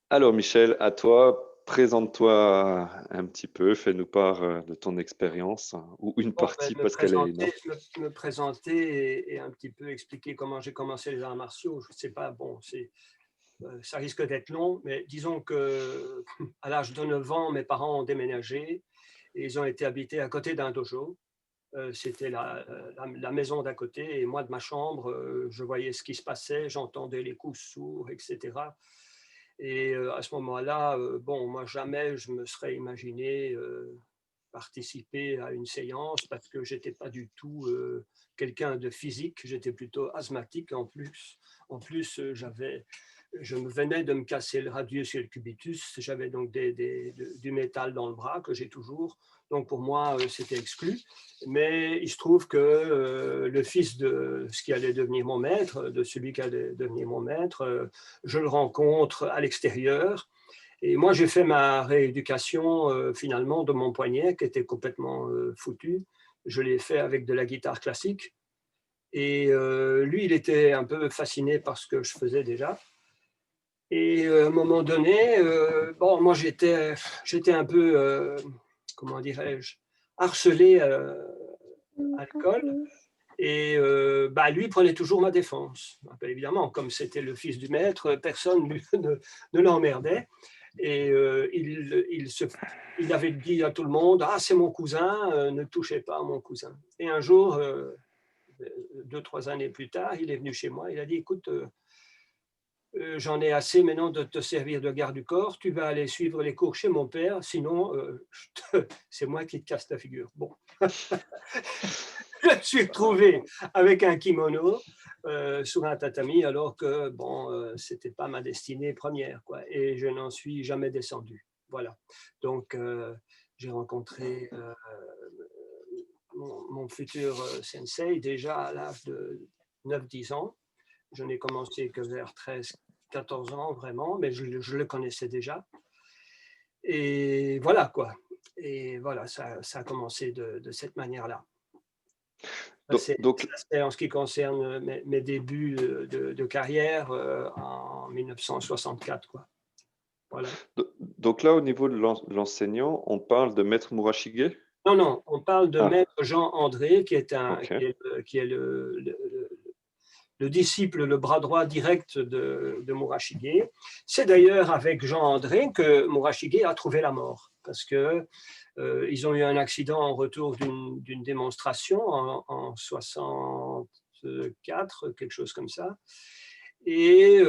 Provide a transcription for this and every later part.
Alors Michel, à toi, présente-toi un petit peu, fais-nous part de ton expérience, hein, ou une Bon, ben, partie parce qu'elle est énorme. me présenter et un petit peu expliquer comment j'ai commencé les arts martiaux. Je ne sais pas, bon, ça risque d'être long, mais disons que à l'âge de 9 ans, mes parents ont déménagé et ils ont été habités à côté d'un dojo. C'était la maison d'à côté et moi, de ma chambre, je voyais ce qui se passait, j'entendais les coups sourds, etc. Et à ce moment-là, bon, moi, jamais je me serais imaginé participer à une séance parce que j'étais pas du tout quelqu'un de physique, j'étais plutôt asthmatique. En plus, je me venais de me casser le radius et le cubitus. J'avais donc du métal dans le bras que j'ai toujours. Donc pour moi, c'était exclu. Mais il se trouve que le fils de ce qui allait devenir mon maître, de celui qui allait devenir mon maître, je le rencontre à l'extérieur. Et moi, j'ai fait ma rééducation finalement de mon poignet qui était complètement foutu. Je l'ai fait avec de la guitare classique. Et lui, il était un peu fasciné par ce que je faisais déjà. Et à un moment donné, bon, moi, j'étais un peu, comment dirais-je, harcelé à l'école. Et bah, lui prenait toujours ma défense. Ben, évidemment, comme c'était le fils du maître, personne ne l'emmerdait. Et il avait dit à tout le monde: «Ah, c'est mon cousin, ne touchez pas à mon cousin». Et un jour, 2-3 années plus tard, il est venu chez moi, il a dit: «Écoute, j'en ai assez maintenant de te servir de garde du corps, tu vas aller suivre les cours chez mon père, sinon, c'est moi qui te casse la figure». Bon, je me suis retrouvé avec un kimono sur un tatami alors que bon, c'était pas ma destinée première, quoi, et je n'en suis jamais descendu. Voilà. Donc, j'ai rencontré mon futur sensei déjà à l'âge de 9-10 ans. Je n'ai commencé que vers 13-14 ans vraiment, mais je le connaissais déjà. Et voilà quoi. Et voilà, ça a commencé de cette manière-là. Donc, Ça, c'est en ce qui concerne mes débuts de carrière en 1964, quoi. Voilà. donc là, au niveau de l'enseignant, on parle de maître Murashige? Non, non, on parle de Ah, maître Jean André, ok. qui est le disciple, le bras droit direct de Murashige. C'est d'ailleurs avec Jean André que Murashige a trouvé la mort, parce que ils ont eu un accident en retour d'une démonstration en 64, quelque chose comme ça. Et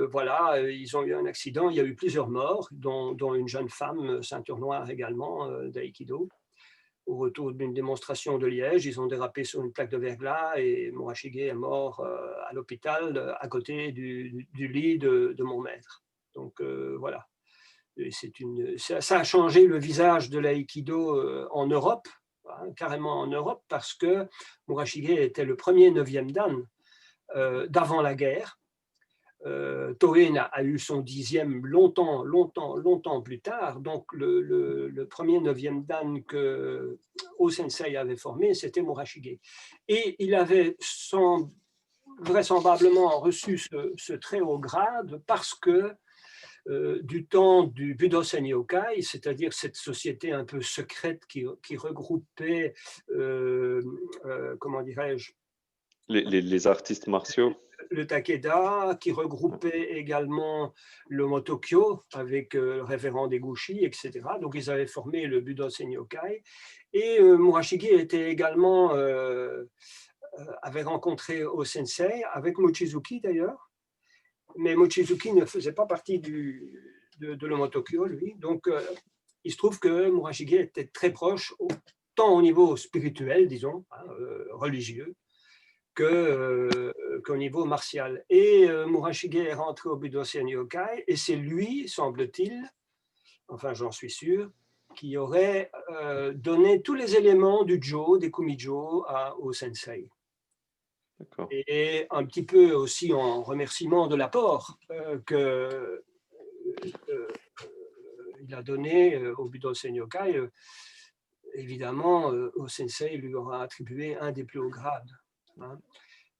voilà, ils ont eu un accident, il y a eu plusieurs morts, dont une jeune femme, ceinture noire également, d'aïkido. Au retour d'une démonstration de Liège, ils ont dérapé sur une plaque de verglas et Morashige est mort à l'hôpital à côté du lit de mon maître. Donc voilà. Ça a changé le visage de l'aïkido en Europe, hein, carrément en Europe, parce que Murashige était le premier neuvième dan d'avant la guerre. Torin a eu son dixième longtemps, longtemps, longtemps plus tard. Donc le premier neuvième dan que O-sensei avait formé, c'était Murashige. Et il avait vraisemblablement reçu ce très haut grade parce que du temps du Budosen Yokai, c'est-à-dire cette société un peu secrète qui regroupait, comment dirais-je, Les artistes martiaux? le Takeda, qui regroupait également le Motokyo avec le révérend Deguchi, etc. Donc ils avaient formé le Budosen Yokai. Et Murashige était également, avait rencontré O-sensei, avec Mochizuki d'ailleurs, mais Mochizuki ne faisait pas partie de l'Omotokyo, lui. Donc, il se trouve que Murashige était très proche, tant au niveau spirituel, disons, hein, religieux, qu'au niveau martial. Et Murashige est rentré au Budokan Yokai, et c'est lui, semble-t-il, enfin j'en suis sûr, qui aurait donné tous les éléments du Jo, des Kumijo, au sensei. D'accord. Et un petit peu aussi en remerciement de l'apport que il a donné au Budo Senyokai, évidemment, au sensei lui aura attribué un des plus hauts grades, hein.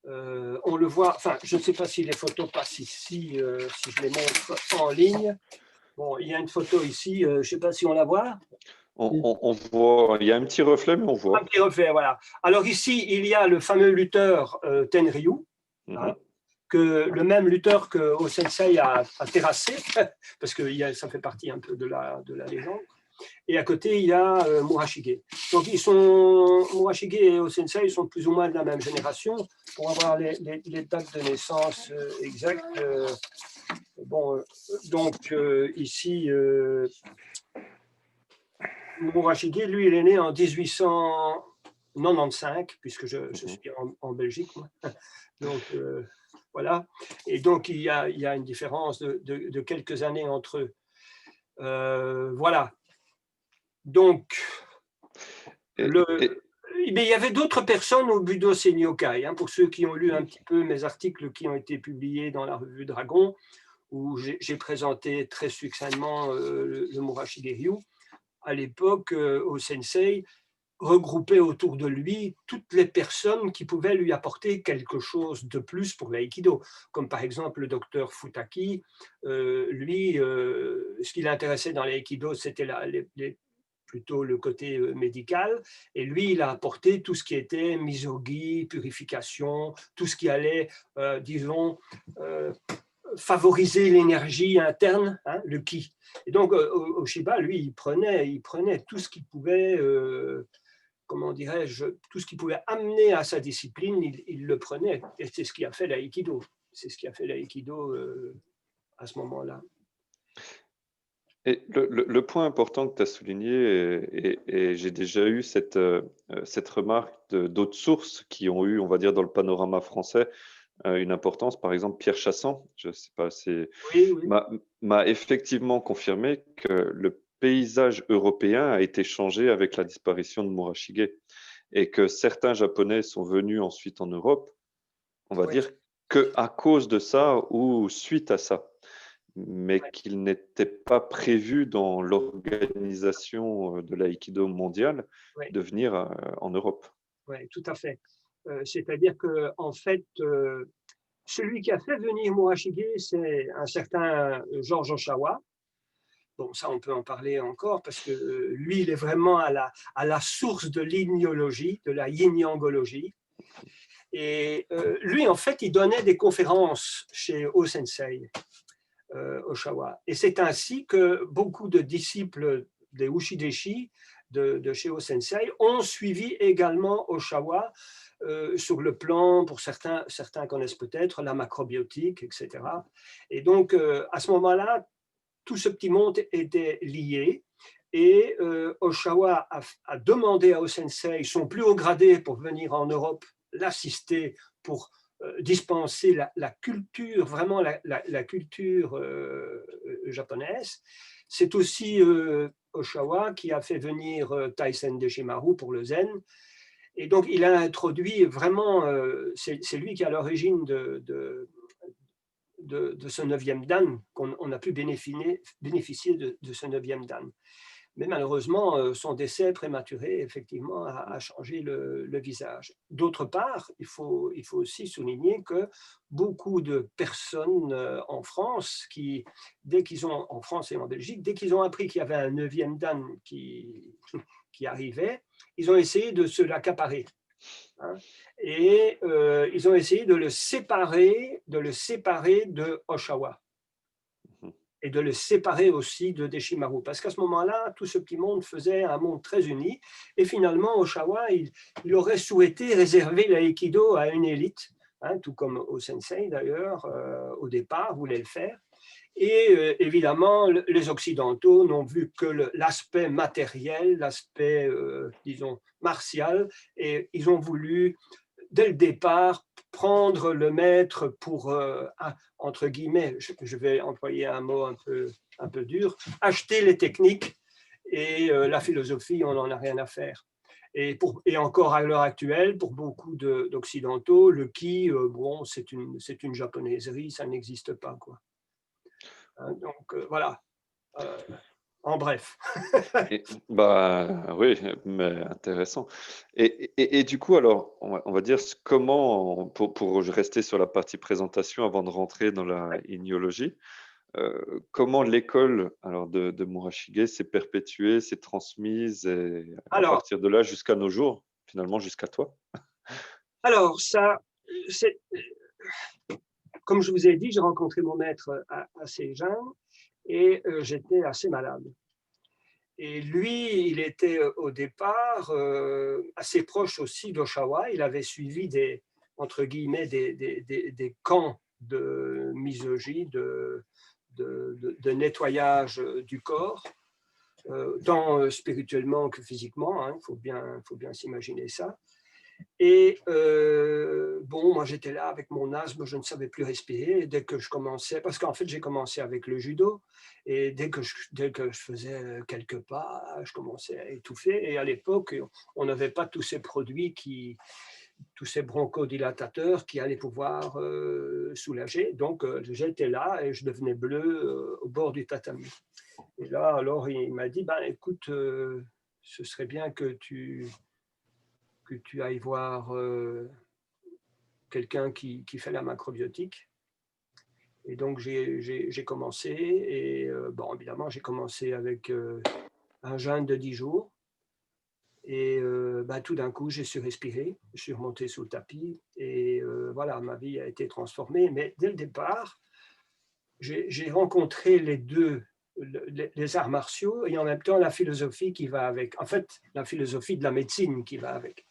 On le voit, enfin, je ne sais pas si les photos passent ici, si je les montre en ligne. Bon, il y a une photo ici, je ne sais pas si on la voit. On voit, il y a un petit reflet, mais on Un voit. petit reflet, voilà. Alors ici, il y a le fameux lutteur Tenryu, hein, Mhm. que le même lutteur que O-sensei a terrassé, parce que ça fait partie un peu de la légende. Et à côté, il y a Murashige. Donc, Murashige et O-sensei, ils sont plus ou moins de la même génération. Pour avoir les dates de naissance exactes, bon, donc ici, Murashige, lui, il est né en 1895, puisque je Mhm. suis en Belgique, moi. Donc, voilà. Et donc, il y a une différence de quelques années entre eux. Voilà. Donc, Et mais il y avait d'autres personnes au Budo Senyokai, hein, pour ceux qui ont lu un petit peu mes articles qui ont été publiés dans la revue Dragon, où j'ai présenté très succinctement le Murashige Ryu. À l'époque, au Sensei regroupait autour de lui toutes les personnes qui pouvaient lui apporter quelque chose de plus pour l'aïkido, comme par exemple le docteur Futaki. Lui, ce qui l'intéressait dans l'aïkido, c'était plutôt le côté médical, et lui, il a apporté tout ce qui était misogi, purification, tout ce qui allait, disons, favoriser l'énergie interne, hein, le ki. Et donc, Oshiba, lui, il prenait tout ce qu'il pouvait, comment dirais-je, tout ce qui pouvait amener à sa discipline, il le prenait. Et c'est ce qui a fait l'aïkido. C'est ce qui a fait l'aïkido à ce moment-là. Et le point important que tu as souligné, et j'ai déjà eu cette remarque d'autres sources qui ont eu, on va dire, dans le panorama français, une importance. Par exemple, Pierre Chassang, je sais pas, Oui, oui, m'a effectivement confirmé que le paysage européen a été changé avec la disparition de Murashige et que certains Japonais sont venus ensuite en Europe, on va oui, dire, que à cause de ça ou suite à ça, mais qu'il n'était pas prévu dans l'organisation de l'aïkido mondiale oui, de venir en Europe. oui, tout à fait. C'est-à-dire que, en fait, celui qui a fait venir Murashige, c'est un certain Georges Oshawa. Bon, ça, on peut en parler encore parce que lui, il est vraiment à la source de l'ignologie, de la yin-yangologie. Et lui, en fait, il donnait des conférences chez O-sensei, Oshawa. Et c'est ainsi que beaucoup de disciples des Ushideshi de chez O-sensei ont suivi également Oshawa sur le plan, pour certains connaissent peut-être, la macrobiotique, etc. Et donc, à ce moment-là, tout ce petit monde était lié. Et Oshawa a demandé à O-sensei, son plus haut gradé, pour venir en Europe l'assister pour dispenser la culture, vraiment la culture japonaise. C'est aussi Oshawa qui a fait venir Taisen Deshimaru pour le zen. Et donc, il a introduit vraiment, c'est lui qui est à l'origine de ce neuvième dan, qu'on a pu bénéficier de ce neuvième dan. Mais malheureusement, son décès prématuré, effectivement, a changé le visage. D'autre part, il faut aussi souligner que beaucoup de personnes en France, en France et en Belgique, dès qu'ils ont appris qu'il y avait un neuvième dan qui arrivait, ils ont essayé de se l'accaparer. Hein, et ils ont essayé de le séparer de Oshawa et de le séparer aussi de Deshimaru. Parce qu'à ce moment-là, tout ce petit monde faisait un monde très uni. Et finalement, Oshawa, il aurait souhaité réserver l'aïkido à une élite, hein, tout comme au sensei d'ailleurs, au départ, voulait le faire. Et évidemment, les Occidentaux n'ont vu que l'aspect matériel, l'aspect, disons, martial, et ils ont voulu, dès le départ, prendre le maître pour, entre guillemets, je vais employer un mot un peu dur, acheter les techniques, et la philosophie, on n'en a rien à faire. Et encore à l'heure actuelle, pour beaucoup d'Occidentaux, le ki, bon, c'est une japonaiserie, ça n'existe pas, quoi. Donc voilà. En bref. Bah oui, mais intéressant. Et du coup, alors, on va dire comment, pour rester sur la partie présentation avant de rentrer dans la ignologie, comment l'école alors de Murashige s'est perpétuée, s'est transmise et à Alors, partir de là jusqu'à nos jours, finalement jusqu'à toi? ça, c'est comme je vous ai dit, j'ai rencontré mon maître assez jeune et j'étais assez malade. Et lui, il était au départ assez proche aussi d'Oshawa. Il avait suivi entre guillemets, des camps de misogynie, de nettoyage du corps, tant spirituellement que physiquement. Hein, faut bien s'imaginer ça. Et bon, moi j'étais là avec mon asthme, je ne savais plus respirer. Et dès que je commençais, parce qu'en fait j'ai commencé avec le judo, et dès que je faisais quelques pas, je commençais à étouffer. Et à l'époque, on n'avait pas tous ces produits, tous ces bronchodilatateurs qui allaient pouvoir soulager. Donc j'étais là et je devenais bleu au bord du tatami. Et là, alors il m'a dit, ben, écoute, ce serait bien que tu ailles voir quelqu'un qui fait la macrobiotique. Et donc, j'ai commencé. Et bon, évidemment, j'ai commencé avec un jeûne de 10 jours. Et bah, tout d'un coup, j'ai su respirer. Je suis remonté sous le tapis. Et voilà, ma vie a été transformée. Mais dès le départ, j'ai rencontré les deux, les arts martiaux et en même temps la philosophie qui va avec. En fait, la philosophie de la médecine qui va avec.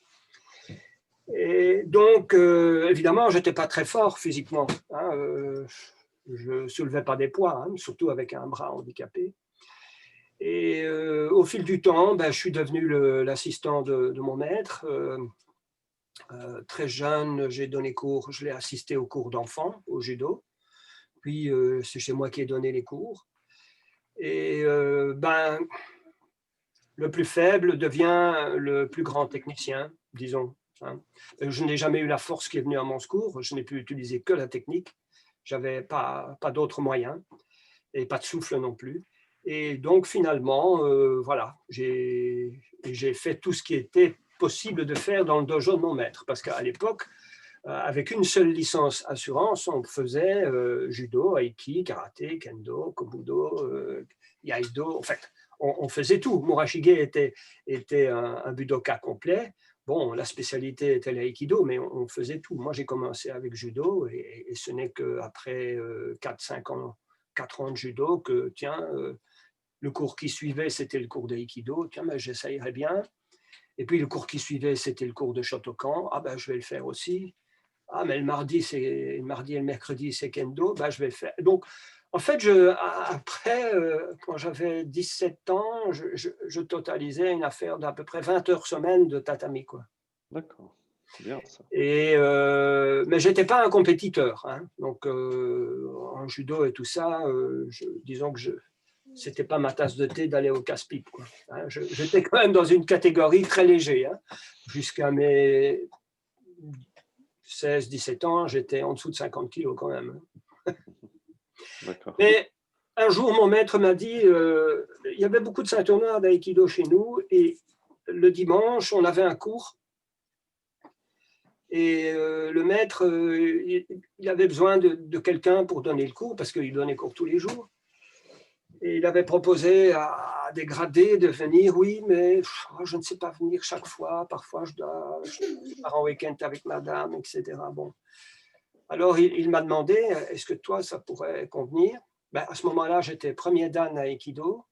Et donc, évidemment, je n'étais pas très fort physiquement. Hein, je ne soulevais pas des poids, hein, surtout avec un bras handicapé. Et au fil du temps, ben, je suis devenu l'assistant de mon maître. Très jeune, j'ai donné cours, je l'ai assisté aux cours d'enfants, au judo. Puis, c'est chez moi qui ai donné les cours. Et ben, le plus faible devient le plus grand technicien, disons. Hein. Je n'ai jamais eu la force qui est venue à mon secours. Je n'ai pu utiliser que la technique. Je n'avais pas d'autres moyens et pas de souffle non plus. Et donc, finalement, voilà, j'ai fait tout ce qui était possible de faire dans le dojo de mon maître. Parce qu'à l'époque, avec une seule licence assurance, on faisait judo, aiki, karaté, kendo, kobudo, iaido. En fait, on faisait tout. Murashige était un budoka complet. Bon, la spécialité était l'aïkido, mais on faisait tout. Moi, j'ai commencé avec judo et ce n'est qu'après 4-5 ans, 4 ans de judo que, tiens, le cours qui suivait, c'était le cours d'aïkido. Tiens, ben, j'essayerais bien. Et puis, le cours qui suivait, c'était le cours de Shotokan. Ah ben, je vais le faire aussi. Ah, mais le mardi et le mercredi, c'est kendo, bah, je vais le faire. Donc, en fait, après, quand j'avais 17 ans, je totalisais une affaire d'à peu près 20 heures semaine de tatami, quoi. D'accord, c'est bien ça. Et, mais je n'étais pas un compétiteur. Hein. Donc, en judo et tout ça, disons que c'était pas ma tasse de thé d'aller au casse-pipe. Hein. J'étais quand même dans une catégorie très léger. Hein. Jusqu'à mes 16-17 ans, j'étais en dessous de 50 kilos quand même. D'accord. Mais un jour, mon maître m'a dit, il y avait beaucoup de ceintures noires d'aïkido chez nous, et le dimanche, on avait un cours, et le maître, il avait besoin de quelqu'un pour donner le cours, parce qu'il donnait cours tous les jours. Et il avait proposé à des gradés de venir, oui, mais je ne sais pas venir chaque fois, parfois je pars en week-end avec madame, etc. Bon. Alors, il m'a demandé, est-ce que toi, ça pourrait convenir? Ben, à ce moment-là, j'étais premier dan à Aikido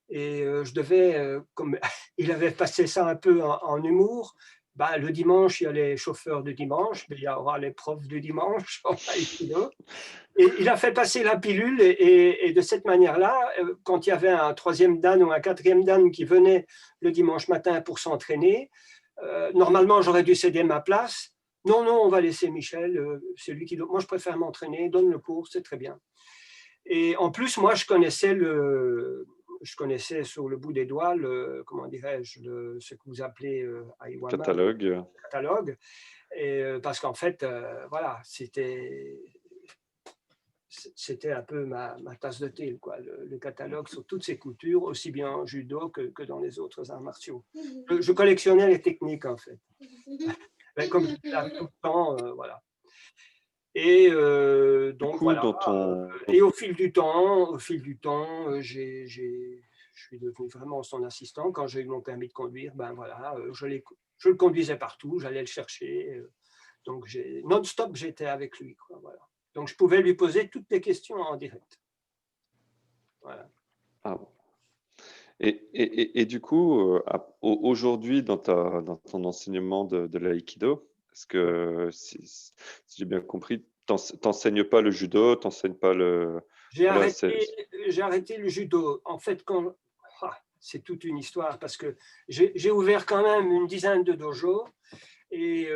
et je devais, comme il avait passé ça un peu en humour, ben, le dimanche, il y a les chauffeurs du dimanche, mais il y aura les profs du dimanche en Aikido. Et il a fait passer la pilule et de cette manière-là, quand il y avait un troisième dan ou un quatrième dan qui venait le dimanche matin pour s'entraîner, normalement, j'aurais dû céder ma place. Non, non, on va laisser Michel, c'est lui qui doit. Moi, je préfère m'entraîner, donne le cours, c'est très bien. Et en plus, moi, je connaissais sur le bout des doigts, comment dirais-je, ce que vous appelez Aiwama, le Catalogue. catalogue. Et, parce qu'en fait, voilà, c'était c'était un peu ma tasse de thé, quoi, le catalogue sur toutes ces coutures, aussi bien en judo que dans les autres arts martiaux. Je collectionnais les techniques, en fait. Mais comme je suis là tout le temps, voilà. Et Du donc coup, voilà. dans ton... Et au fil du temps, je suis devenu vraiment son assistant. Quand j'ai eu mon permis de conduire, ben voilà, je le conduisais partout, j'allais le chercher. Donc non-stop, j'étais avec lui, quoi, voilà. Donc je pouvais lui poser toutes les questions en direct. Voilà. Ah, bon. Et du coup, aujourd'hui, dans ton enseignement de l'aïkido, est-ce Ouais. que, si j'ai bien compris, t'enseignes pas le judo, t'enseignes pas le... J'ai Voilà, arrêté, j'ai arrêté le judo. En fait, c'est toute une histoire parce que j'ai ouvert quand même une dizaine de dojos. Et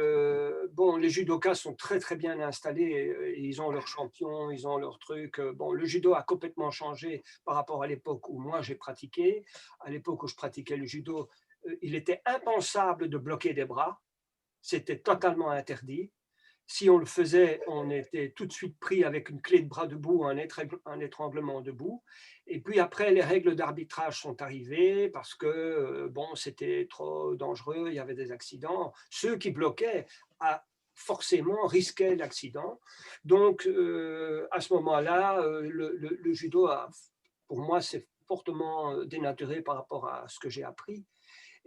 bon, les judokas sont très très bien installés, ils ont leurs champions, ils ont leurs trucs. Bon, le judo a complètement changé par rapport à l'époque où moi j'ai pratiqué. À l'époque où je pratiquais le judo, il était impensable de bloquer des bras, c'était totalement interdit. Si on le faisait, on était tout de suite pris avec une clé de bras debout, un étranglement debout. Et puis après, les règles d'arbitrage sont arrivées parce que bon, c'était trop dangereux, il y avait des accidents. Ceux qui bloquaient forcément risquaient l'accident. Donc à ce moment-là, le judo, pour moi, c'est fortement dénaturé par rapport à ce que j'ai appris.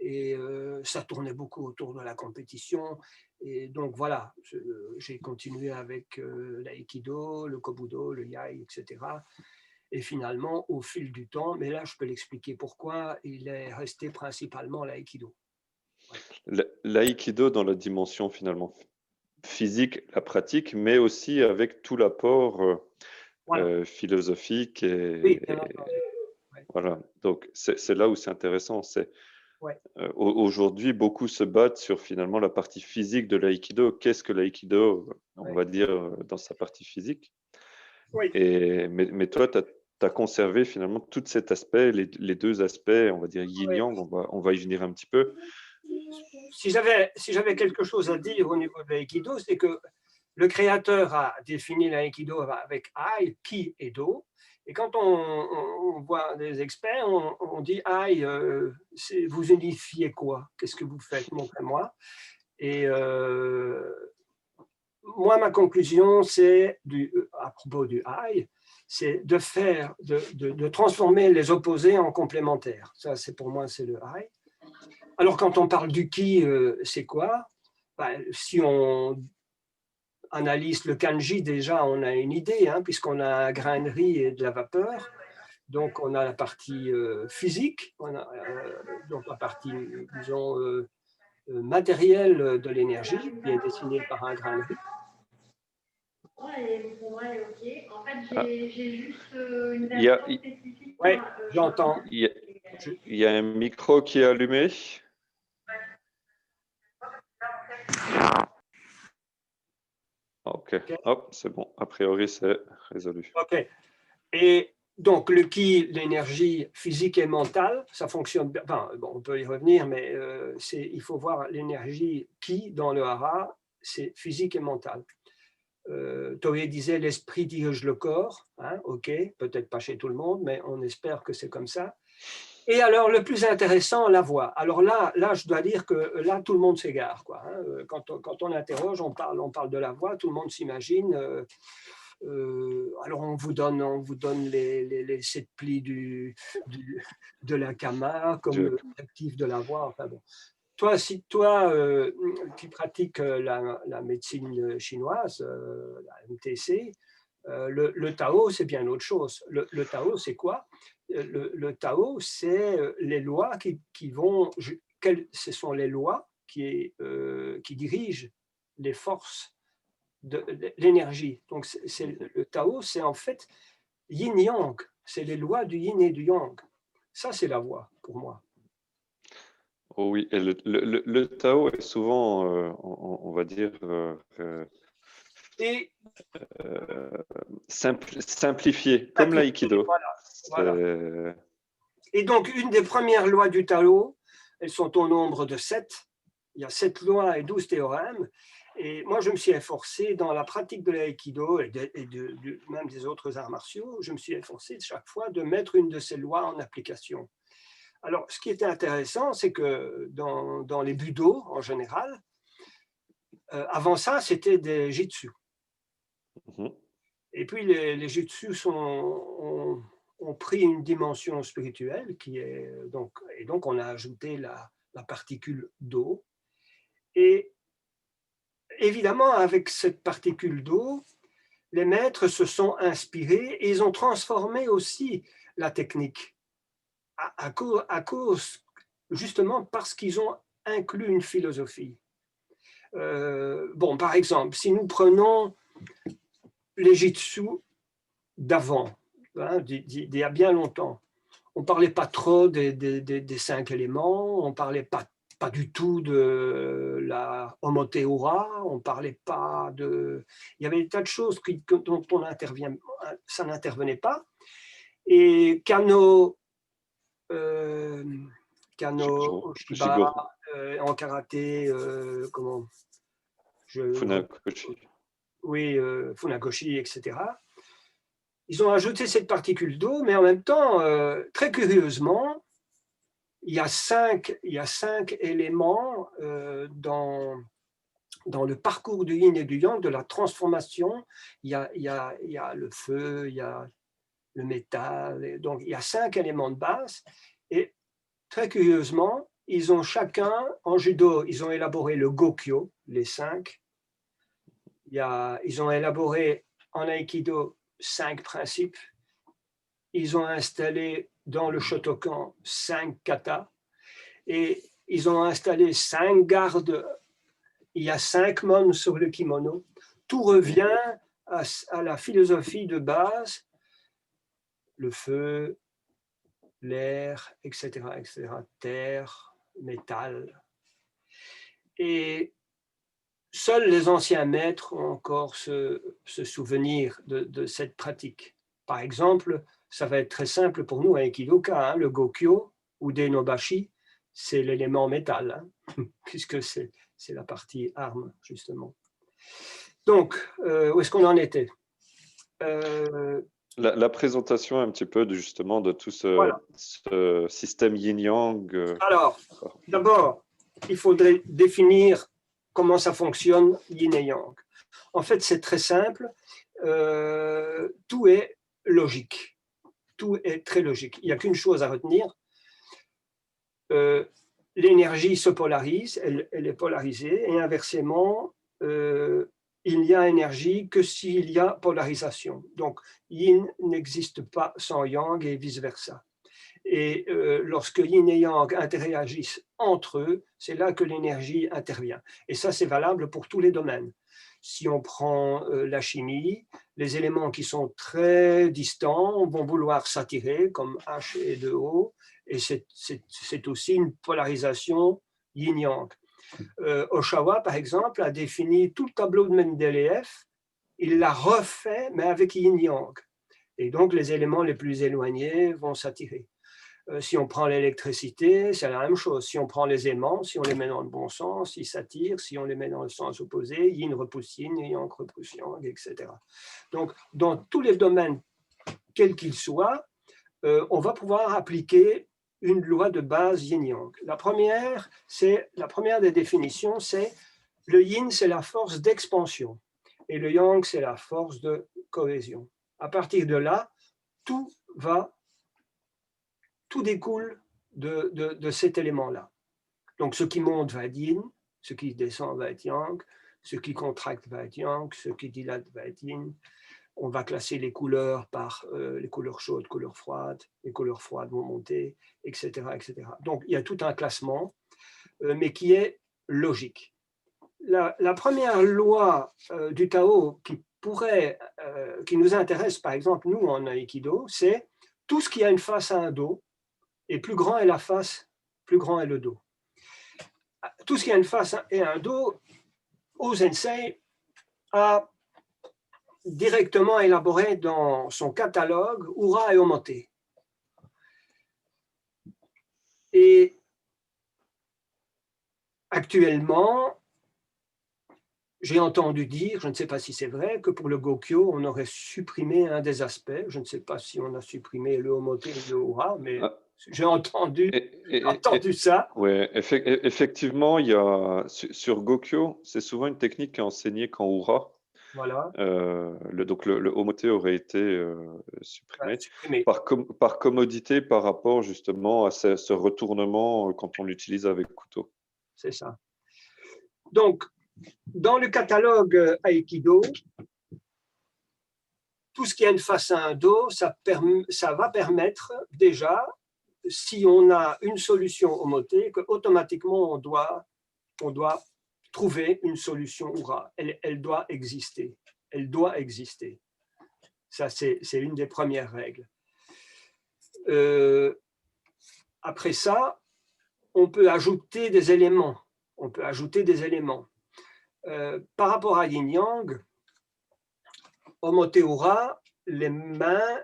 Et ça tournait beaucoup autour de la compétition. Et donc voilà, j'ai continué avec l'aïkido, le kobudo, le yai, etc. Et finalement, au fil du temps, mais là je peux l'expliquer pourquoi, il est resté principalement l'aïkido. Voilà. L'aïkido dans la dimension finalement physique, la pratique, mais aussi avec tout l'apport Voilà. philosophique Oui, bien entendu. Ouais. voilà. Donc c'est là où c'est intéressant. C'est Ouais. aujourd'hui beaucoup se battent sur finalement la partie physique de l'aïkido. Qu'est-ce que l'aïkido, on Ouais. va dire, dans sa partie physique? Oui. Mais toi, tu as conservé finalement tout cet aspect, les deux aspects, on va dire Ouais. yin-yang, on va y venir un petit peu. Si j'avais quelque chose à dire au niveau de l'aïkido, c'est que le créateur a défini l'aïkido avec Ai, Ki et Do. Et quand on voit des experts, on dit Ai, vous unifiez quoi? Qu'est-ce que vous faites? Montrez-moi. Et moi, ma conclusion, c'est, à propos du Ai, c'est de transformer les opposés en complémentaires. Ça, c'est pour moi, c'est le Ai. Alors, quand on parle du Ki, c'est quoi? Ben, si on analyse le kanji, déjà, on a une idée, hein, puisqu'on a un grain de riz et de la vapeur. Donc, on a la partie physique, donc la partie, disons, matérielle de l'énergie, qui est dessinée par un grain de riz. Ouais, pour moi, elle est OK. En fait, Ah, j'ai juste une il y a, version spécifique. Oui, j'entends. il y a- il y a un micro qui est allumé. Ok, OK. hop, c'est bon. A priori, c'est résolu. OK. Et donc, le ki, l'énergie physique et mentale, ça fonctionne bien. Enfin, bon, on peut y revenir, mais il faut voir l'énergie ki dans le hara, c'est physique et mental. Toei disait l'esprit dirige le corps, hein, ok, peut-être pas chez tout le monde, mais on espère que c'est comme ça. Et alors, le plus intéressant, la voix. Alors là, je dois dire que là, tout le monde s'égare, quoi. Hein. Quand on interroge, on parle de la voix, tout le monde s'imagine. Alors, on vous donne les 7 plis de la kama comme Je- l'objectif de la voix. Enfin bon. Toi, si toi qui pratiques la médecine chinoise, la MTC, le Tao, c'est bien autre chose. Le Tao, c'est quoi? Le Tao, c'est les lois qui vont. Ce sont les lois qui dirigent les forces de l'énergie. Donc, le Tao, c'est en fait yin-yang. C'est les lois du yin et du yang. Ça, c'est la voie pour moi. Oh oui, et le Tao est souvent, on va dire, Et simplifié, comme l'aïkido. voilà. C'est- Et donc, une des premières lois du Tao, elles sont au nombre de 7. Il y a 7 lois et 12 théorèmes. Et moi, je me suis efforcé dans la pratique de l'aïkido même des autres arts martiaux, je me suis efforcé chaque fois de mettre une de ces lois en application. Alors, ce qui était intéressant, c'est que dans les budo, en général, avant ça, c'était des jitsu. Mhm. Et puis, les jutsu ont pris une dimension spirituelle et donc on a ajouté la particule d'eau. Et évidemment, avec cette particule d'eau, les maîtres se sont inspirés et ils ont transformé aussi la technique à cause, justement parce qu'ils ont inclus une philosophie. Bon, par exemple, si nous prenons les jitsu d'avant, hein, d'il y a bien longtemps, on ne parlait pas trop des 5 éléments, on ne parlait pas du tout de la homotheura, on parlait pas de... Il y avait des tas de choses dont ça n'intervenait pas. Et Kano, Oshiba, Ushiguro, en karaté, je, Funakoshi. oui, Funakoshi, etc. Ils ont ajouté cette particule d'eau, mais en même temps, très curieusement, il y a cinq éléments dans le parcours du yin et du yang, de la transformation. Il y a le feu, il y a le métal, donc il y a 5 éléments de base. Et très curieusement, ils ont chacun, en judo, ils ont élaboré le gokyo, les 5. Ils ont élaboré en aïkido 5 principes. Ils ont installé dans le Shotokan 5 katas et ils ont installé 5 gardes. Il y a 5 mônes sur le kimono. Tout revient à la philosophie de base, le feu, l'air, etc., terre, métal. Et seuls les anciens maîtres ont encore ce souvenir de cette pratique. Par exemple, ça va être très simple pour nous à Aikidoka, hein, le Gokyo ou Denobashi, c'est l'élément métal, hein, puisque c'est la partie arme, justement. Donc, où est-ce qu'on en était? La présentation un petit peu justement de tout Voilà. ce système yin-yang. Alors, d'abord, il faudrait définir comment ça fonctionne, yin et yang. En fait, c'est très simple. Tout est logique. Tout est très logique. Il n'y a qu'une chose à retenir. L'énergie se polarise, elle est polarisée, et inversement, il n'y a énergie que s'il y a polarisation. Donc, yin n'existe pas sans yang et vice-versa. Et lorsque yin et yang interagissent entre eux, c'est là que l'énergie intervient. Et ça, c'est valable pour tous les domaines. Si on prend la chimie, les éléments qui sont très distants vont vouloir s'attirer, comme H et 2O, et c'est aussi une polarisation yin-yang. Oshawa, par exemple, a défini tout le tableau de Mendeleïev, il l'a refait, mais avec yin-yang. Et donc, les éléments les plus éloignés vont s'attirer. Si on prend l'électricité, c'est la même chose. Si on prend les aimants, si on les met dans le bon sens, ils s'attirent. Si on les met dans le sens opposé, yin repousse yin, yang repousse yang, etc. Donc, dans tous les domaines, quels qu'ils soient, on va pouvoir appliquer une loi de base yin-yang. La première des définitions, c'est le yin, c'est la force d'expansion et le yang, c'est la force de cohésion. À partir de là, tout découle de cet élément-là. Donc, ce qui monte va être yin, ce qui descend va être yang, ce qui contracte va être yang, ce qui dilate va être yin. On va classer les couleurs par les couleurs chaudes, couleurs froides, les couleurs froides vont monter, etc., etc. Donc, il y a tout un classement, mais qui est logique. La première loi du Tao qui nous intéresse, par exemple, nous, en Aïkido, c'est tout ce qui a une face à un dos, et plus grand est la face, plus grand est le dos. Tout ce qui a une face et un dos, Ōsensei a directement élaboré dans son catalogue Ura et Omote. Et actuellement, j'ai entendu dire, je ne sais pas si c'est vrai, que pour le Gokyo, on aurait supprimé un des aspects. Je ne sais pas si on a supprimé le Omote et le Ura, mais Ah, j'ai entendu, et ça. ouais, effectivement, il y a sur Gokyo, c'est souvent une technique qui est enseignée qu'en Hura. Voilà, Donc le Omote aurait été, supprimé supprimé, par commodité par rapport justement à ce retournement, quand on l'utilise avec couteau. c'est ça. Donc, dans le catalogue Aikido, tout ce qui a une face à un dos, ça va permettre déjà, si on a une solution Omote, qu'automatiquement on doit trouver une solution Ura. Elle doit exister. Elle doit exister. Ça, c'est une des premières règles. Après ça, on peut ajouter des éléments. On peut ajouter des éléments. Par rapport à Yin Yang, Omote Ura, les mains,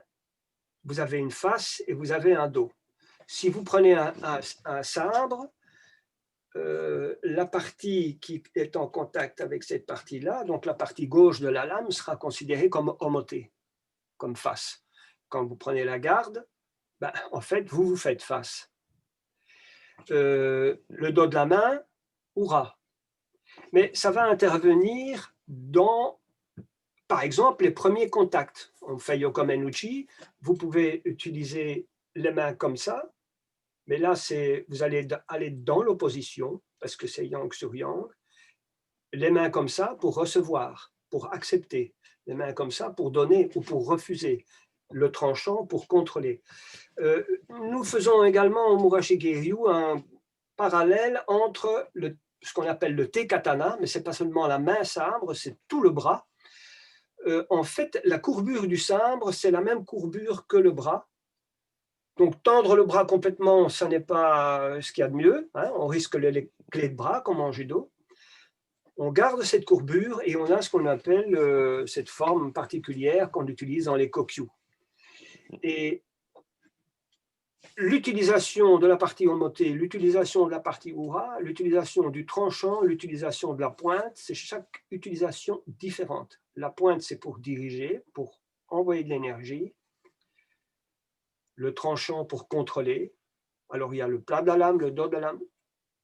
vous avez une face et vous avez un dos. Si vous prenez un sabre, la partie qui est en contact avec cette partie-là, donc la partie gauche de la lame, sera considérée comme Omote, comme face. Quand vous prenez la garde, ben, en fait, vous vous faites face. Le dos de la main, Ura. Mais ça va intervenir dans, par exemple, les premiers contacts. On fait Yokomenuchi, vous pouvez utiliser les mains comme ça, mais là, vous allez aller dans l'opposition, parce que c'est yang sur yang. Les mains comme ça pour recevoir, pour accepter. Les mains comme ça pour donner ou pour refuser. Le tranchant pour contrôler. Nous faisons également au Murashi Giryu un parallèle entre ce qu'on appelle le te-katana, mais ce n'est pas seulement la main sabre, c'est tout le bras. En fait, la courbure du sabre, c'est la même courbure que le bras. Donc, tendre le bras complètement, ça n'est pas ce qu'il y a de mieux. Hein, on risque les clés de bras, comme en judo. On garde cette courbure et on a ce qu'on appelle cette forme particulière qu'on utilise dans les kokyu. Et l'utilisation de la partie Omote, l'utilisation de la partie Ura, l'utilisation du tranchant, l'utilisation de la pointe, c'est chaque utilisation différente. La pointe, c'est pour diriger, pour envoyer de l'énergie. Le tranchant pour contrôler. Alors, il y a le plat de la lame, le dos de la lame.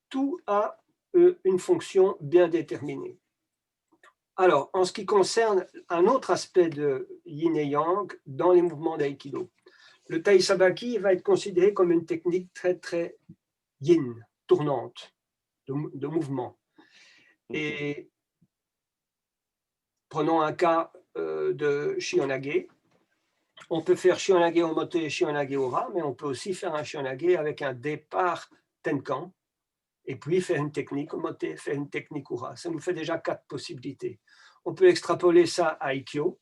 Tout a une fonction bien déterminée. Alors, en ce qui concerne un autre aspect de yin et yang dans les mouvements d'aïkido, le taisabaki va être considéré comme une technique très, très yin, tournante, de mouvement. Et prenons un cas de Shihonage. On peut faire Shihonage Omote et Shihonage Ura, mais on peut aussi faire un Shihonage avec un départ Tenkan, et puis faire une technique Omote, faire une technique Ura. Ça nous fait déjà 4 possibilités. On peut extrapoler ça à Ikkyo.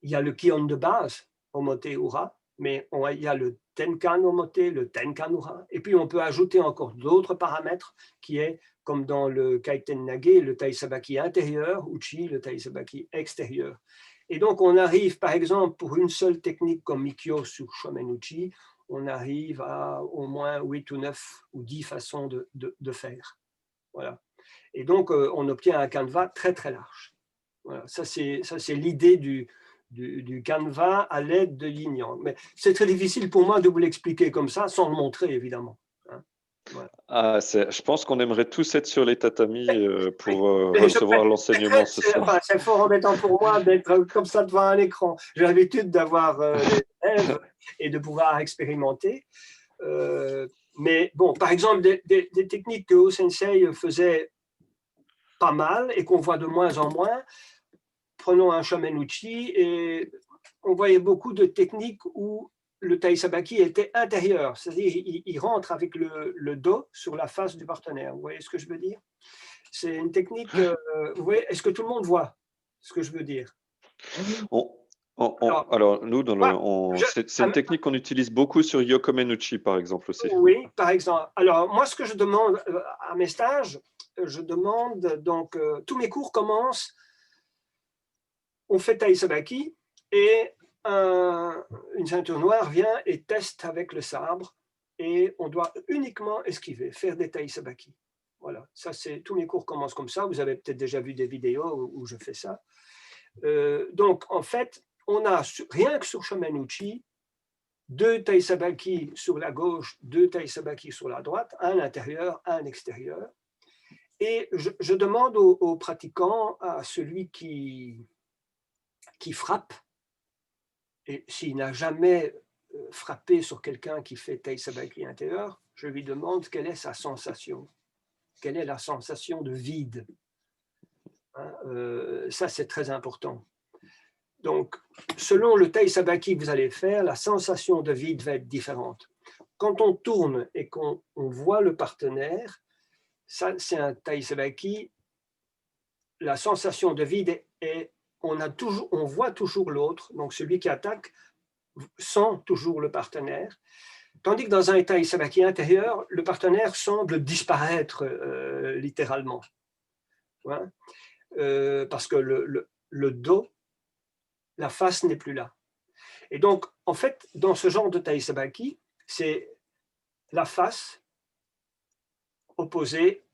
Il y a le Kion de base, Omote Ura, mais il y a le Tenkan Omote, le Tenkan Ura, et puis on peut ajouter encore d'autres paramètres qui est, comme dans le Kaiten Nage, le Taisabaki intérieur, Uchi, le Taisabaki extérieur. Et donc on arrive, par exemple, pour une seule technique comme Ikkyo sur Shomenuchi, on arrive à au moins 8 ou 9 ou 10 façons de faire. Voilà. Et donc on obtient un canevas très très large. Voilà. Ça c'est l'idée du canevas à l'aide de yin yang. Mais c'est très difficile pour moi de vous l'expliquer comme ça, sans le montrer, évidemment. Hein, voilà. Je pense qu'on aimerait tous être sur les tatamis pour recevoir l'enseignement ce soir. C'est fort embêtant pour moi d'être comme ça devant un écran. J'ai l'habitude d'avoir des élèves et de pouvoir expérimenter. Mais bon, par exemple, des techniques que O-sensei faisait pas mal et qu'on voit de moins en moins, prenons un Shomenuchi et on voyait beaucoup de techniques où le taisabaki était intérieur, c'est-à-dire il rentre avec le dos sur la face du partenaire. Vous voyez ce que je veux dire? C'est une technique, vous voyez, est-ce que tout le monde voit ce que je veux dire? Alors, nous, c'est une technique qu'on utilise beaucoup sur Yokomenuchi, par exemple, aussi. Oui, par exemple. Alors, moi, ce que je demande à mes stages, je demande, donc, tous mes cours commencent, on fait taisabaki et une ceinture noire vient et teste avec le sabre et on doit uniquement esquiver, faire des taisabaki. Voilà. Ça, tous mes cours commencent comme ça. Vous avez peut-être déjà vu des vidéos où je fais ça. Donc, en fait, on a, rien que sur Shomenuchi, 2 taisabaki sur la gauche, 2 taisabaki sur la droite, un à l'intérieur, un à l'extérieur. Et je demande aux pratiquants, à celui qui frappe, et s'il n'a jamais frappé sur quelqu'un qui fait taisabaki intérieur, je lui demande quelle est sa sensation. Quelle est la sensation de vide, hein, ça, c'est très important. Donc, selon le taisabaki que vous allez faire, la sensation de vide va être différente. Quand on tourne et qu'on voit le partenaire, ça, c'est un taisabaki. La sensation de vide est on voit toujours l'autre, donc celui qui attaque sent toujours le partenaire, tandis que dans un taisabaki intérieur, le partenaire semble disparaître littéralement. Ouais. Parce que le dos, la face n'est plus là. Et donc, en fait, dans ce genre de taisabaki, c'est la face opposée,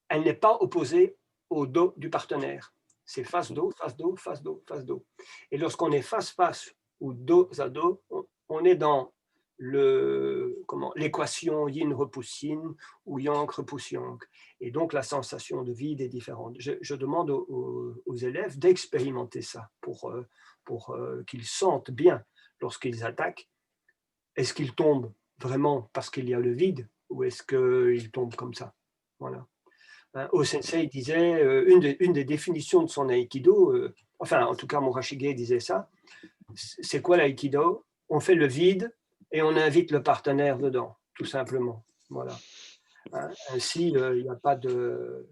elle n'est pas opposée au dos du partenaire. C'est face dos, face dos, face dos, face dos. Et lorsqu'on est face-face ou dos à dos, on est dans l'équation yin repousse yin ou yang repousse yang. Et donc, la sensation de vide est différente. Je demande aux élèves d'expérimenter ça pour qu'ils sentent bien lorsqu'ils attaquent. Est-ce qu'ils tombent vraiment parce qu'il y a le vide ou est-ce qu'ils tombent comme ça? Voilà. O-sensei disait, une des définitions de son aïkido, enfin en tout cas Murashige disait ça, c'est quoi l'aïkido? On fait le vide et on invite le partenaire dedans, tout simplement. Voilà. Ainsi, il n'y a pas de...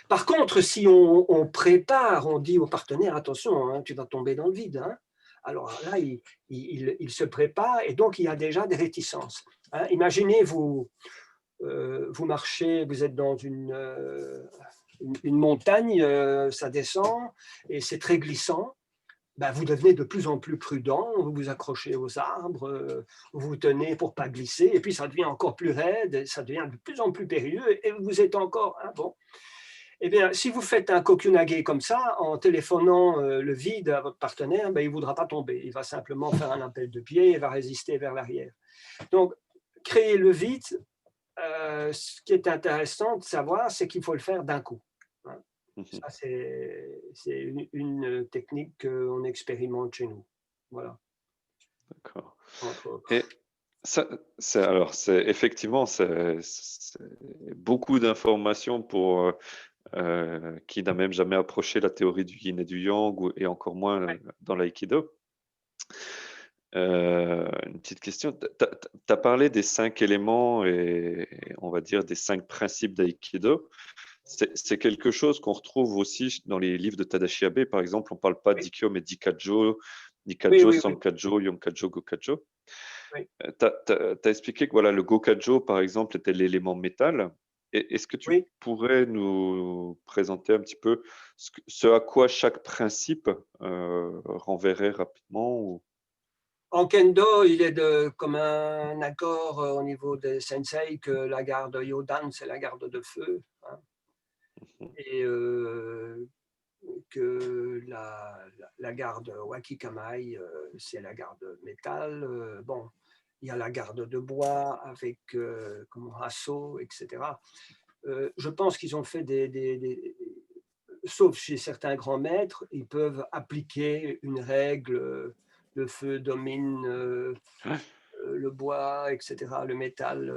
Par contre, si on prépare, on dit au partenaire, attention, hein, tu vas tomber dans le vide. Hein. Alors là, il se prépare et donc il y a déjà des réticences. Hein. Imaginez, vous marchez, vous êtes dans une montagne, ça descend et c'est très glissant. Ben, vous devenez de plus en plus prudent, vous vous accrochez aux arbres, vous vous tenez pour ne pas glisser, et puis ça devient encore plus raide, ça devient de plus en plus périlleux, et vous êtes encore... Hein, bon. Eh bien, si vous faites un kokunage comme ça, en téléphonant le vide à votre partenaire, ben, il ne voudra pas tomber, il va simplement faire un appel de pied et va résister vers l'arrière. Donc, créer le vide, ce qui est intéressant de savoir, c'est qu'il faut le faire d'un coup. Hein. Ça, c'est une technique qu'on expérimente chez nous. Voilà. D'accord. Et ça, c'est effectivement beaucoup d'informations pour qui n'a même jamais approché la théorie du yin et du yang, et encore moins dans l'aïkido. Une petite question. Tu as parlé des 5 éléments et on va dire des 5 principes d'aïkido. C'est quelque chose qu'on retrouve aussi dans les livres de Tadashi Abe. Par exemple, on ne parle pas d'Ikkyo, mais d'Ikajo, Nikajo, Sankajo, Yonkajo, Gokajo. Oui. Tu as expliqué que voilà, le Gokajo, par exemple, était l'élément métal. Est-ce que tu pourrais nous présenter un petit peu ce à quoi chaque principe renverrait rapidement ou... En kendo, il est comme un accord au niveau des sensei que la garde Yodan, c'est la garde de feu. Hein. Et que la garde Wakikamai, c'est la garde métal. Bon, il y a la garde de bois avec Hasso, etc. Je pense qu'ils ont fait sauf chez certains grands maîtres, ils peuvent appliquer une règle, le feu domine le bois, etc. Le métal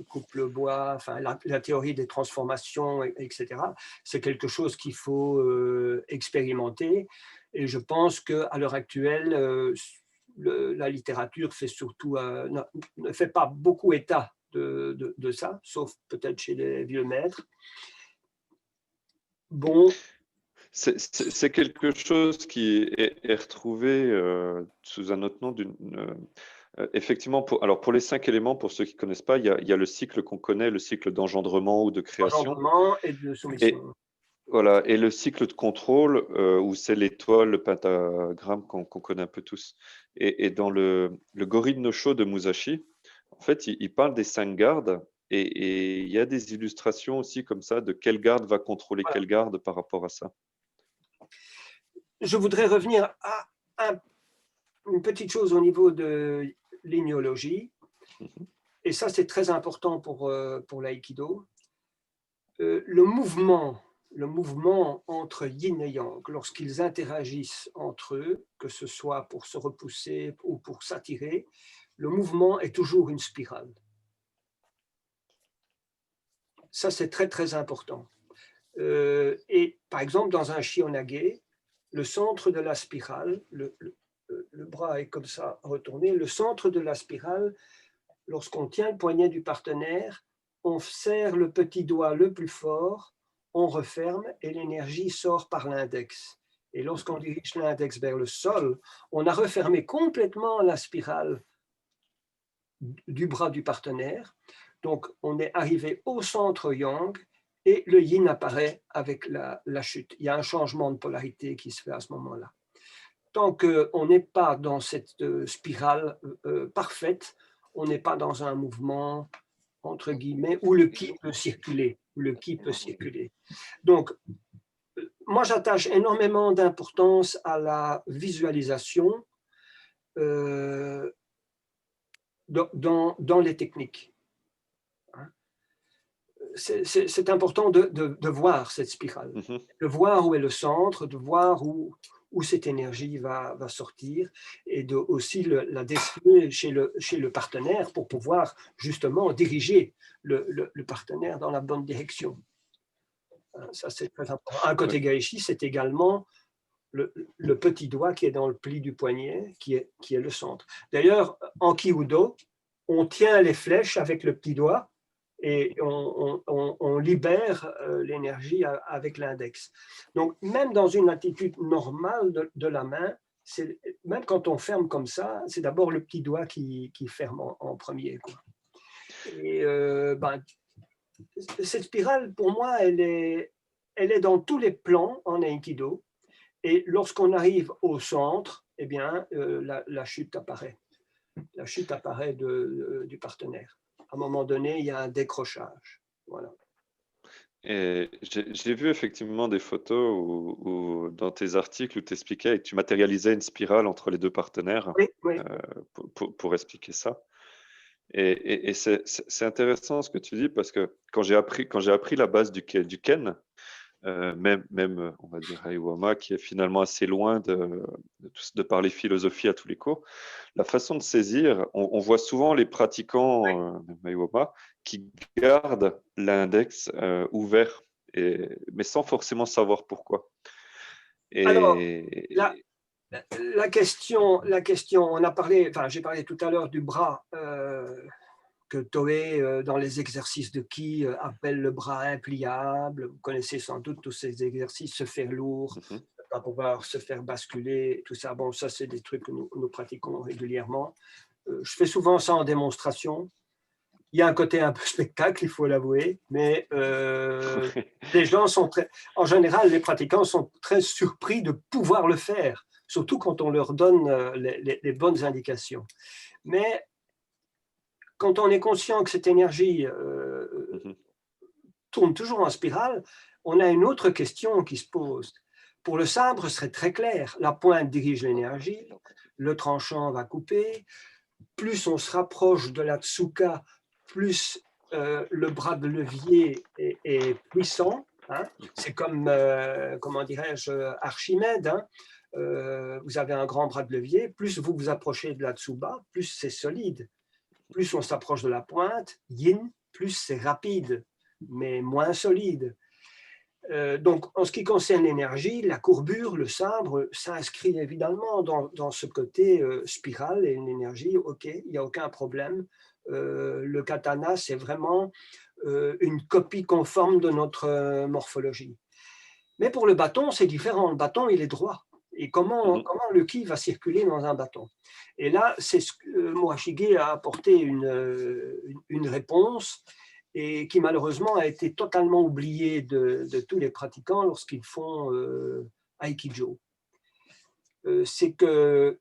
coupe le bois, enfin la théorie des transformations, etc. C'est quelque chose qu'il faut expérimenter. Et je pense qu'à l'heure actuelle, la littérature fait surtout, ne fait pas beaucoup état de ça, sauf peut-être chez les vieux maîtres. Bon. C'est quelque chose qui est retrouvé sous un autre nom effectivement, pour les 5 éléments, pour ceux qui ne connaissent pas, il y a le cycle qu'on connaît, le cycle d'engendrement ou de création. Engendrement et de soumission. Voilà, et le cycle de contrôle, où c'est l'étoile, le pentagramme qu'on connaît un peu tous. Et dans le Gori no Sho de Musashi, en fait, il parle des 5 gardes, Et il y a des illustrations aussi comme ça de quelle garde va contrôler Voilà. quelle garde par rapport à ça. Je voudrais revenir à une petite chose au niveau de l'ignologie, Mhm. et ça c'est très important pour l'aïkido. Le mouvement entre yin et yang, lorsqu'ils interagissent entre eux, que ce soit pour se repousser ou pour s'attirer, le mouvement est toujours une spirale. Ça, c'est très, très important. Et par exemple, dans un shihonage, le centre de la spirale, le bras est comme ça retourné, le centre de la spirale, lorsqu'on tient le poignet du partenaire, on serre le petit doigt le plus fort, on referme et l'énergie sort par l'index. Et lorsqu'on dirige l'index vers le sol, on a refermé complètement la spirale du bras du partenaire. Donc, on est arrivé au centre yang et le yin apparaît avec la chute. Il y a un changement de polarité qui se fait à ce moment-là. Tant qu'on n'est pas dans cette spirale parfaite, on n'est pas dans un mouvement, entre guillemets, où le ki peut circuler. Donc, moi, j'attache énormément d'importance à la visualisation dans les techniques. C'est important de voir cette spirale, Mhm. de voir où est le centre, de voir où cette énergie va sortir et de aussi la déceler chez le partenaire pour pouvoir justement diriger le partenaire dans la bonne direction. Ça, c'est très important. Un côté Ouais. gaishi, c'est également le petit doigt qui est dans le pli du poignet, qui est le centre. D'ailleurs, en Kyudo, on tient les flèches avec le petit doigt et on libère l'énergie avec l'index. Donc, même dans une attitude normale de la main, même quand on ferme comme ça, c'est d'abord le petit doigt qui ferme en premier, quoi. Et cette spirale, pour moi, elle est dans tous les plans en Aikido. Et lorsqu'on arrive au centre, eh bien, la chute apparaît. La chute apparaît du partenaire. À un moment donné, il y a un décrochage. Voilà. Et j'ai vu effectivement des photos où dans tes articles où tu expliquais et que tu matérialisais une spirale entre les deux partenaires Oui, oui. pour expliquer ça. Et c'est intéressant ce que tu dis parce que quand j'ai appris la base du Ken, même on va dire à Iwama, qui est finalement assez loin de parler philosophie à tous les cours, la façon de saisir, on voit souvent les pratiquants, même à Iwama, qui gardent l'index ouvert, mais sans forcément savoir pourquoi. Alors, la, Et la question, on a parlé, enfin, j'ai parlé tout à l'heure du bras que Toei, dans les exercices de Ki, appelle le bras impliable. Vous connaissez sans doute tous ces exercices, se faire lourd, Mhm. ne pas pouvoir se faire basculer, tout ça. Bon, ça, c'est des trucs que nous pratiquons régulièrement. Je fais souvent ça en démonstration. Il y a un côté un peu spectacle, il faut l'avouer, mais les gens sont en général, les pratiquants sont très surpris de pouvoir le faire, surtout quand on leur donne les bonnes indications. Mais quand on est conscient que cette énergie Mhm. tourne toujours en spirale, on a une autre question qui se pose. Pour le sabre, ce serait très clair. La pointe dirige l'énergie, le tranchant va couper. Plus on se rapproche de la tsuka, plus le bras de levier est puissant. Hein. C'est comme, comment dirais-je, Archimède. Hein. Vous avez un grand bras de levier, plus vous vous approchez de la tsuba, plus c'est solide. Plus on s'approche de la pointe, yin, plus c'est rapide, mais moins solide. Donc, en ce qui concerne l'énergie, la courbure, le sabre s'inscrit évidemment dans ce côté spirale et une énergie, ok, il n'y a aucun problème. Le katana, c'est vraiment une copie conforme de notre morphologie. Mais pour le bâton, c'est différent. Le bâton, il est droit. Et comment Mhm. le ki va circuler dans un bâton? Et là, c'est ce que Morashige a apporté une réponse et qui malheureusement a été totalement oubliée de tous les pratiquants lorsqu'ils font Aikido. C'est que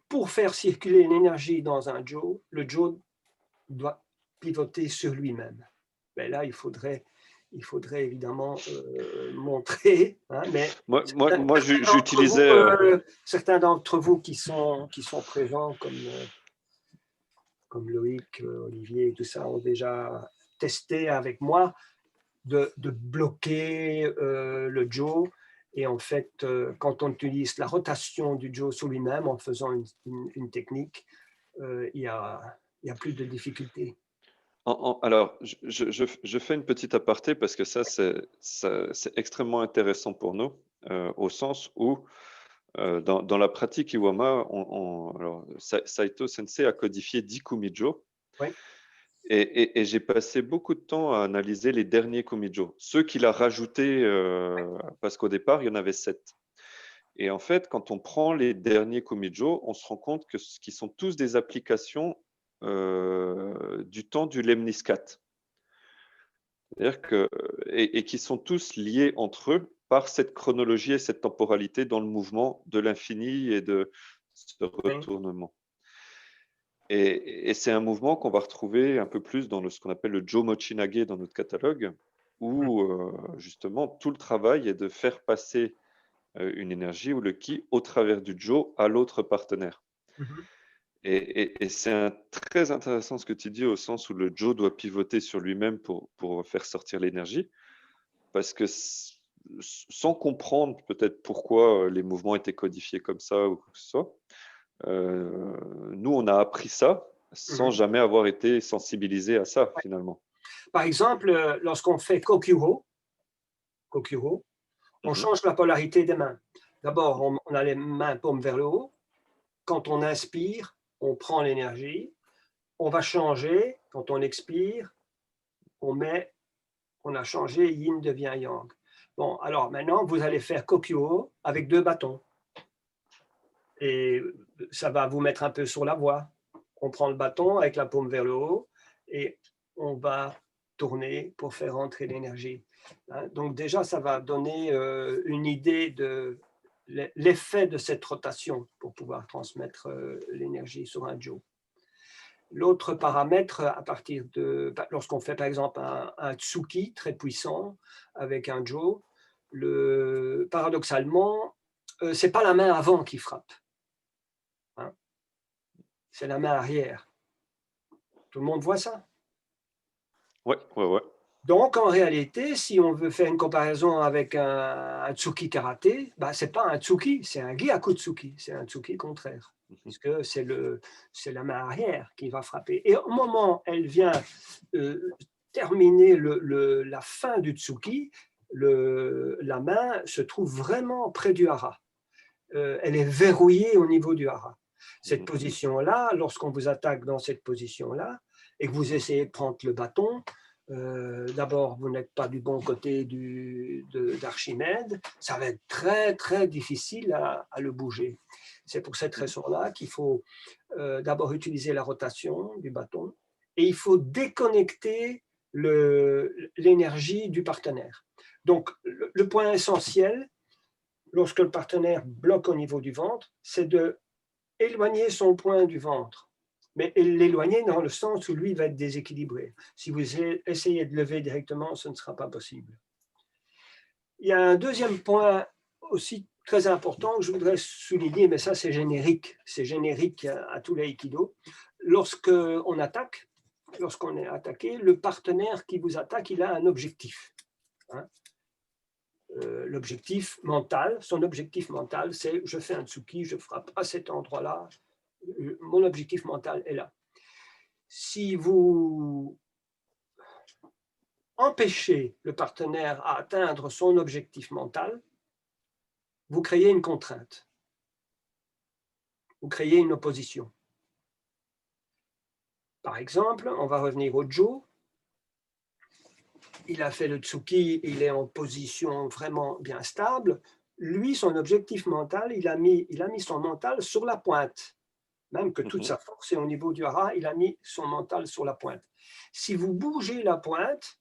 pour faire circuler l'énergie dans un jo, le jo doit pivoter sur lui-même. Mais là, il faudrait évidemment montrer, hein, mais Moi j'utilisais... certains d'entre vous qui sont présents, comme Loïc, Olivier, tout ça, ont déjà testé avec moi de bloquer le jaw. Et en fait, quand on utilise la rotation du jaw sur lui-même en faisant une technique, il y a plus de difficultés. Alors, je fais une petite aparté parce que ça, c'est extrêmement intéressant pour nous, au sens où, dans la pratique Iwama, alors, Saito Sensei a codifié 10 Kumijo. Oui. Et j'ai passé beaucoup de temps à analyser les derniers Kumijo, ceux qu'il a rajoutés, parce qu'au départ, il y en avait 7. Et en fait, quand on prend les derniers Kumijo, on se rend compte qu'ils sont tous des applications du temps du Lemniscat. C'est-à-dire et qui sont tous liés entre eux par cette chronologie et cette temporalité dans le mouvement de l'infini et de ce retournement. Et c'est un mouvement qu'on va retrouver un peu plus dans ce qu'on appelle le Jo Mochinage dans notre catalogue, où justement tout le travail est de faire passer une énergie ou le ki au travers du Jo à l'autre partenaire. Et c'est très intéressant ce que tu dis au sens où le Jo doit pivoter sur lui-même pour faire sortir l'énergie, parce que sans comprendre peut-être pourquoi les mouvements étaient codifiés comme ça ou quoi que ce soit, nous on a appris ça sans jamais avoir été sensibilisé à ça finalement. Par exemple, lorsqu'on fait Kokuro, on change la polarité des mains. D'abord, on a les mains paumes vers le haut. Quand on inspire, on prend l'énergie. On va changer. Quand on expire, on a changé, yin devient yang. Bon, alors maintenant, vous allez faire Kokuro avec 2 bâtons. Et ça va vous mettre un peu sur la voie. On prend le bâton avec la paume vers le haut et on va tourner pour faire entrer l'énergie. Donc déjà, ça va donner une idée de l'effet de cette rotation pour pouvoir transmettre l'énergie sur un jo. L'autre paramètre, à partir de, lorsqu'on fait par exemple un tsuki très puissant avec un jo, paradoxalement, c'est pas la main avant qui frappe, hein, c'est la main arrière. Tout le monde voit ça? Ouais. Donc, en réalité, si on veut faire une comparaison avec un tsuki karaté, ce n'est pas un tsuki, c'est un gyakutsuki, c'est un tsuki contraire, puisque c'est la main arrière qui va frapper. Et au moment où elle vient terminer la fin du tsuki, la main se trouve vraiment près du hara. Elle est verrouillée au niveau du hara. Cette position-là, lorsqu'on vous attaque dans cette position-là, et que vous essayez de prendre le bâton, d'abord, vous n'êtes pas du bon côté d'Archimède, ça va être très, très difficile à le bouger. C'est pour cette raison-là qu'il faut d'abord utiliser la rotation du bâton et il faut déconnecter l'énergie du partenaire. Donc, le point essentiel, lorsque le partenaire bloque au niveau du ventre, c'est d'éloigner son point du ventre. Mais l'éloigner dans le sens où lui va être déséquilibré. Si vous essayez de lever directement, ce ne sera pas possible. Il y a un deuxième point aussi très important que je voudrais souligner, mais ça c'est générique à tous les aikido. Lorsqu'on attaque, lorsqu'on est attaqué, le partenaire qui vous attaque, il a un objectif. Hein. L'objectif mental, son objectif mental, c'est je fais un tsuki, je frappe à cet endroit-là, mon objectif mental est là. Si vous empêchez le partenaire à atteindre son objectif mental, vous créez une contrainte. Vous créez une opposition. Par exemple, on va revenir au jo. Il a fait le tsuki, il est en position vraiment bien stable. Lui, son objectif mental, il a mis son mental sur la pointe. Même que toute sa force est au niveau du hara, il a mis son mental sur la pointe. Si vous bougez la pointe,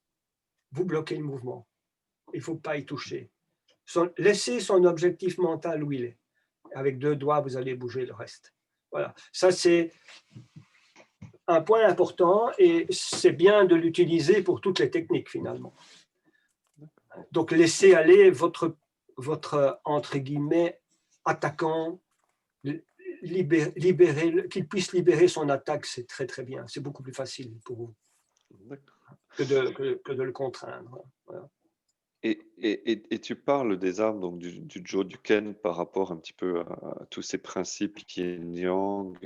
vous bloquez le mouvement. Il ne faut pas y toucher. Laissez son objectif mental où il est. Avec 2 doigts, vous allez bouger le reste. Voilà. Ça, c'est un point important et c'est bien de l'utiliser pour toutes les techniques finalement. Donc, laissez aller votre entre guillemets, attaquant, qu'il puisse libérer son attaque, c'est très très bien. C'est beaucoup plus facile pour vous que de le contraindre. Voilà. Et tu parles des armes, donc du Jo, du Ken, par rapport un petit peu à tous ces principes yin-yang.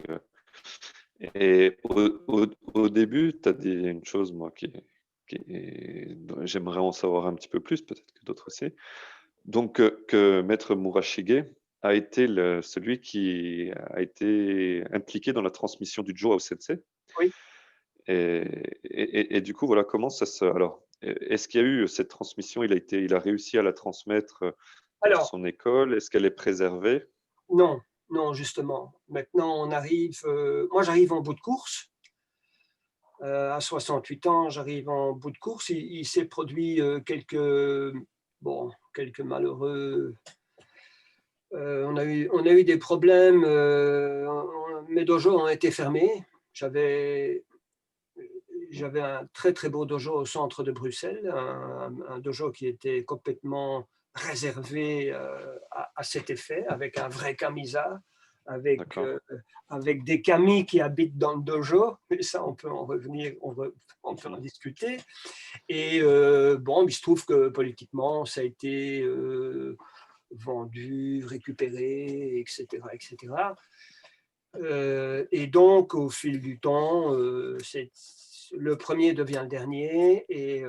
Et au début, tu as dit une chose, moi, j'aimerais en savoir un petit peu plus, peut-être que d'autres aussi. Donc, que Maître Murashige a été celui qui a été impliqué dans la transmission du Jo au sensei. Oui. Et du coup, voilà, comment ça se. Alors, est-ce qu'il y a eu cette transmission? Il a réussi à la transmettre dans Alors, son école? Est-ce qu'elle est préservée? non, non, justement. Maintenant, on arrive. Moi, j'arrive en bout de course. À 68 ans, j'arrive en bout de course. Il s'est produit quelques malheureux. On a eu des problèmes. Mes dojos ont été fermés. J'avais un très très beau dojo au centre de Bruxelles, un dojo qui était complètement réservé à cet effet, avec un vrai kamisa, avec des kamis qui habitent dans le dojo, mais ça on peut en revenir, on peut en discuter. Et bon, il se trouve que politiquement ça a été vendu, récupéré, etc. etc. Et donc, au fil du temps, le premier devient le dernier. Et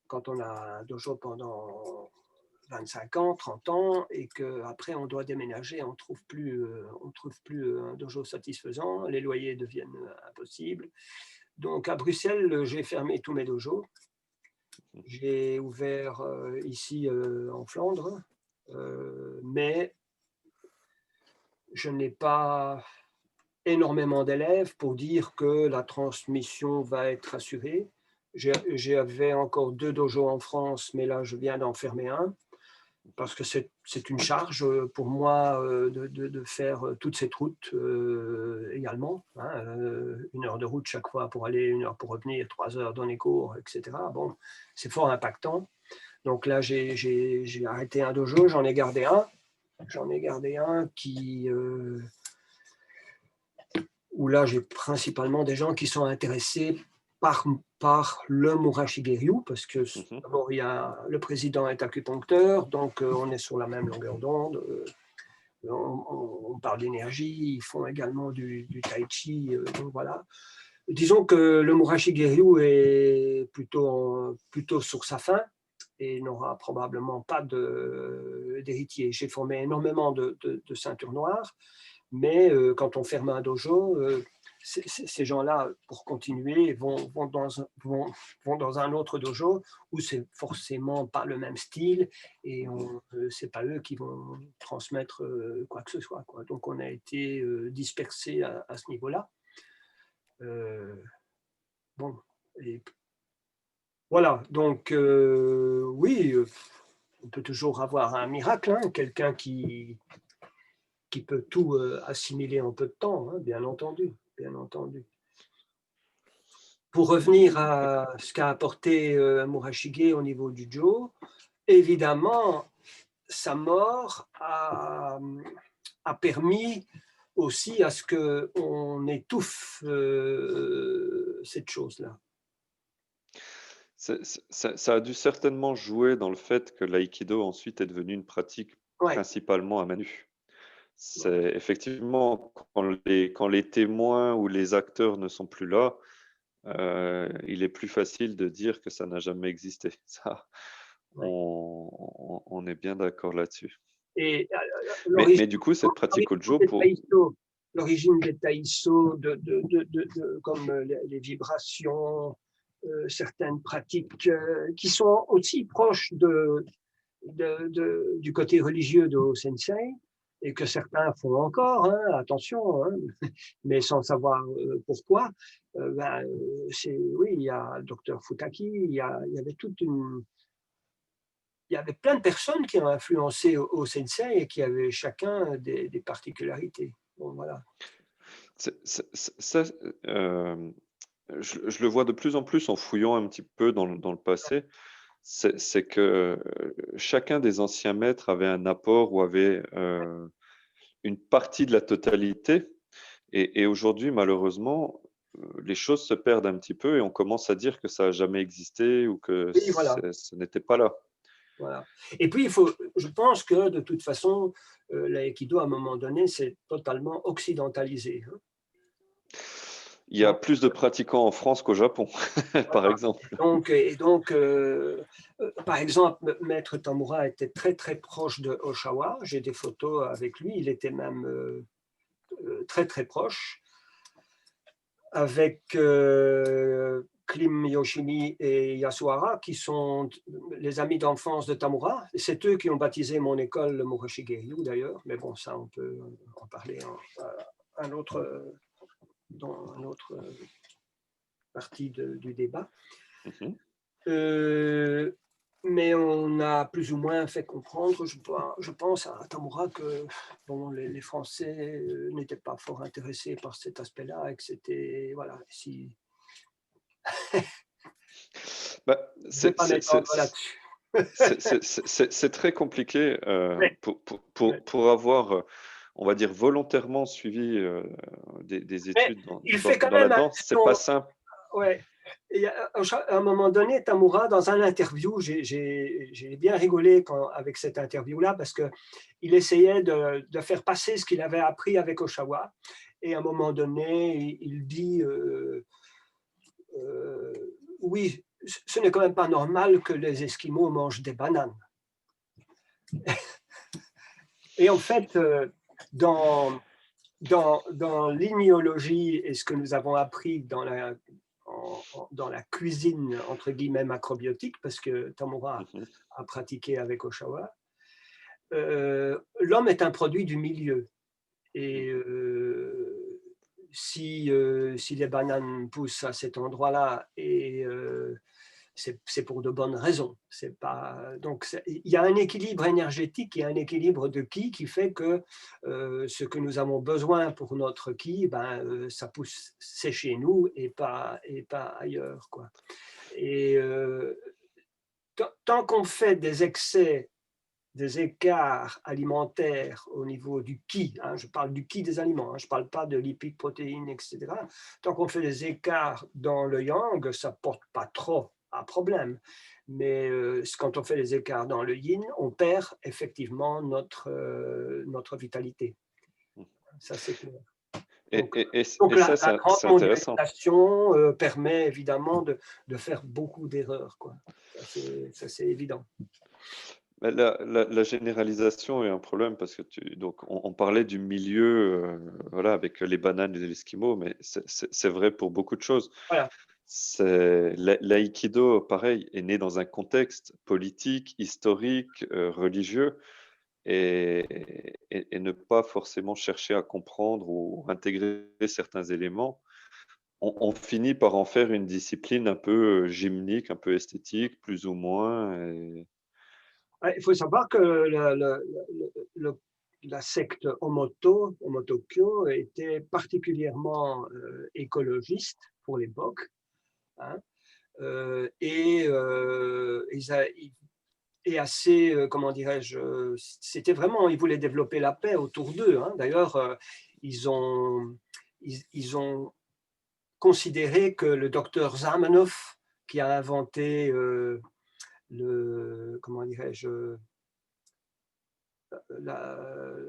quand on a un dojo pendant 25 ans, 30 ans, et qu'après on doit déménager, on ne trouve plus un dojo satisfaisant, les loyers deviennent impossibles. Donc à Bruxelles, j'ai fermé tous mes dojos. J'ai ouvert ici en Flandre, mais je n'ai pas énormément d'élèves pour dire que la transmission va être assurée. J'avais encore 2 dojos en France, mais là, je viens d'en fermer un, parce que c'est une charge pour moi de faire toute cette route également. Hein, 1 heure de route chaque fois pour aller, 1 heure pour revenir, 3 heures dans les cours, etc. Bon, c'est fort impactant. Donc là, j'ai arrêté un dojo, j'en ai gardé un. J'en ai gardé un où là, j'ai principalement des gens qui sont intéressés par le Murashige-ryu, parce que d'abord, le président est acupuncteur, donc on est sur la même longueur d'onde. On parle d'énergie, ils font également du tai chi, donc voilà. Disons que le Murashige-ryu est plutôt sur sa fin et n'aura probablement pas d'héritier. J'ai formé énormément de ceintures noires, mais quand on ferme un dojo, ces gens-là, pour continuer, vont dans un autre dojo où c'est forcément pas le même style et c'est pas eux qui vont transmettre quoi que ce soit, quoi. Donc on a été dispersés à ce niveau-là. Bon, et voilà. Donc oui, on peut toujours avoir un miracle, hein, quelqu'un qui peut tout assimiler en peu de temps, hein, bien entendu, bien entendu. Pour revenir à ce qu'a apporté Murashige au niveau du Jo, évidemment, sa mort a permis aussi à ce qu'on étouffe cette chose-là. Ça a dû certainement jouer dans le fait que l'aïkido ensuite est devenu une pratique principalement à main nue. C'est effectivement quand les témoins ou les acteurs ne sont plus là, il est plus facile de dire que ça n'a jamais existé. Ça, on est bien d'accord là-dessus. Et mais du coup, cette pratique au Jo l'origine des taïso, comme les vibrations, certaines pratiques qui sont aussi proches du côté religieux de Sensei, et que certains font encore, hein, attention, hein, mais sans savoir pourquoi. Oui, il y a le docteur Futaki, il y avait il y avait plein de personnes qui ont influencé au sensei et qui avaient chacun des particularités. Bon, voilà. Ça, je le vois de plus en plus en fouillant un petit peu dans le passé. C'est que chacun des anciens maîtres avait un apport ou avait une partie de la totalité. Et aujourd'hui, malheureusement, les choses se perdent un petit peu et on commence à dire que ça n'a jamais existé ou que Oui, voilà. ce n'était pas là. Voilà. Et puis, je pense que de toute façon, l'aïkido, à un moment donné, s'est totalement occidentalisé, hein. Il y a Donc, plus de pratiquants en France qu'au Japon, par voilà. exemple. Par exemple, Maître Tamura était très très proche de Oshawa. J'ai des photos avec lui. Il était même très très proche. Avec Klim Yoshimi et Yasuhara, qui sont les amis d'enfance de Tamura. C'est eux qui ont baptisé mon école, le Murashige-ryu d'ailleurs, mais bon, ça on peut en parler un autre, dans une autre partie du débat. Mhm. Mais on a plus ou moins fait comprendre, je pense à Tamura, que bon, les Français n'étaient pas fort intéressés par cet aspect-là et que c'était, voilà, si, Bah, je ne vais pas m'étendre là-dessus. c'est très compliqué Ouais, ouais. pour avoir, on va dire, volontairement suivi des Mais études il fait quand dans la même danse. C'est pas simple. ouais. Et à un moment donné, Tamura, dans un interview, j'ai bien rigolé avec cette interview-là parce qu'il essayait de faire passer ce qu'il avait appris avec Oshawa. Et à un moment donné, il dit euh, oui, ce n'est quand même pas normal que les Esquimaux mangent des bananes. Et en fait, dans l'ignologie et ce que nous avons appris dans la cuisine, entre guillemets, macrobiotique, parce que Tamura Mhm, a pratiqué avec Oshawa, l'homme est un produit du milieu. Et si les bananes poussent à cet endroit-là, et c'est pour de bonnes raisons. C'est pas, donc il y a un équilibre énergétique, il y a un équilibre de ki fait que ce que nous avons besoin pour notre ki, ben, ça pousse, c'est chez nous et pas ailleurs, quoi. Et tant qu'on fait des excès, des écarts alimentaires au niveau du ki, hein, je parle du ki des aliments, hein, je ne parle pas de lipides, protéines, etc. Tant qu'on fait des écarts dans le yang, ça ne porte pas trop à problème. Mais quand on fait des écarts dans le yin, on perd effectivement notre vitalité. mhm. Ça, c'est clair. Et, Donc, et, et, donc et ça, la grande c'est intéressant. mondialisation permet évidemment de faire beaucoup d'erreurs, quoi. Ça, c'est évident. Mais la généralisation est un problème parce que donc on parlait du milieu, voilà, avec les bananes et les esquimaux, mais c'est vrai pour beaucoup de choses. Voilà. L'aïkido, pareil, est né dans un contexte politique, historique, religieux, et ne pas forcément chercher à comprendre ou intégrer certains éléments, on finit par en faire une discipline un peu gymnique, un peu esthétique, plus ou moins. Ouais, il faut savoir que la secte Omotokyo était particulièrement écologiste pour l'époque, hein, et assez, comment dirais-je, c'était vraiment, ils voulaient développer la paix autour d'eux, hein. D'ailleurs, ils ont, ils ont considéré que le docteur Zamenhof, qui a inventé comment dirais-je,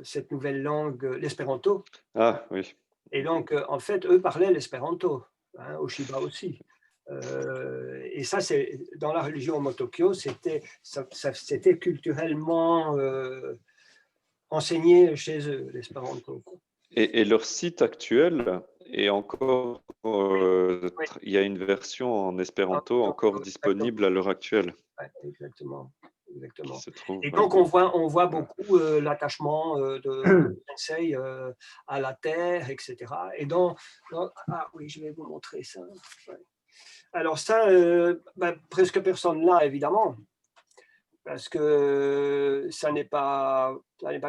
cette nouvelle langue, l'espéranto. Ah oui. Et donc, en fait, eux parlaient l'espéranto, hein, Oshiba aussi. Et ça, c'est dans la religion Motokyo, c'était culturellement enseigné chez eux, l'espéranto. Et leur site actuel est encore, Oui, oui, il y a une version en espéranto encore exactement. disponible à l'heure actuelle, Ouais, exactement, qui exactement. se trouve. Et donc, on voit beaucoup l'attachement de Sensei à la terre, etc. Et ah oui, je vais vous montrer ça. Ouais. Alors ça, presque personne là, évidemment, parce que ça n'est pas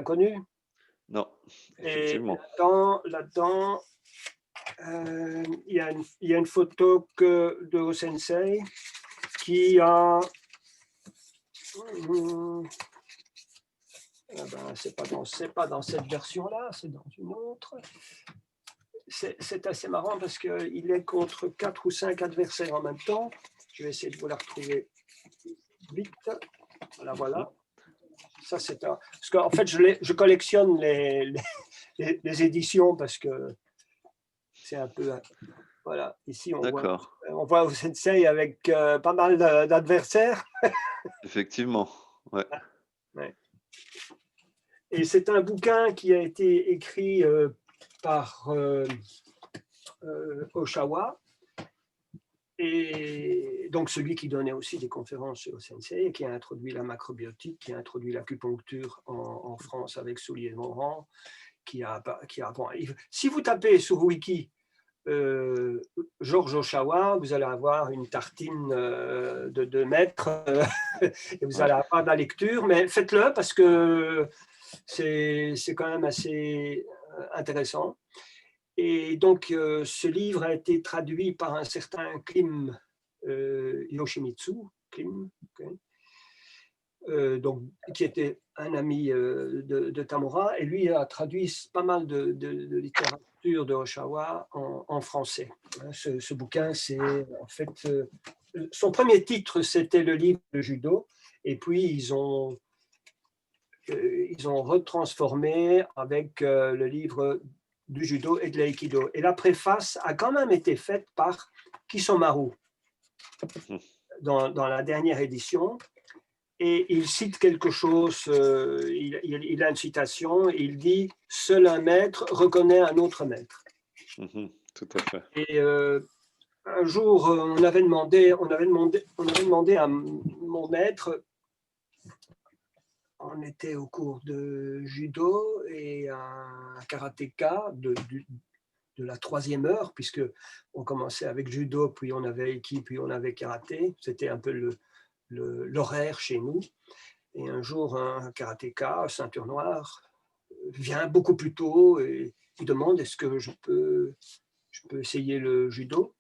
connu. Non, Et effectivement. là-dedans, il y a une photo de Osensei qui a... c'est pas dans cette version-là, c'est dans une autre. C'est assez marrant parce qu'il est contre 4 ou 5 adversaires en même temps. Je vais essayer de vous la retrouver vite. Voilà. Ça, c'est un... Parce qu'en fait, je collectionne les éditions parce que c'est un peu... Voilà, ici, on voit Osensei avec pas mal d'adversaires. Effectivement, ouais. Ouais. Et c'est un bouquin qui a été écrit par Oshawa, et donc celui qui donnait aussi des conférences au Sensei, qui a introduit la macrobiotique, qui a introduit l'acupuncture en France avec Soulier-Morand, si vous tapez sur Wiki Georges Oshawa, vous allez avoir une tartine de 2 mètres et vous allez avoir de la lecture, mais faites-le parce que c'est quand même assez intéressant. Et donc, ce livre a été traduit par un certain Klim Yoshimitsu, donc, qui était un ami de Tamura, et lui a traduit pas mal de littérature de Oshawa en français. Ce bouquin, c'est en fait... son premier titre, c'était le livre de judo, et puis ils ont retransformé avec le livre du judo et de l'aïkido. Et la préface a quand même été faite par Kisomaru dans la dernière édition. Et il cite quelque chose, il a une citation, il dit « Seul un maître reconnaît un autre maître ». Tout à fait. Et un jour, on avait demandé à mon maître, on était au cours de judo et un karatéka de la 3e heure, puisque on commençait avec judo, puis on avait aiki, puis on avait karaté. C'était un peu l'horaire chez nous. Et un jour, un karatéka, ceinture noire, vient beaucoup plus tôt et il demande est-ce que je peux essayer le judo.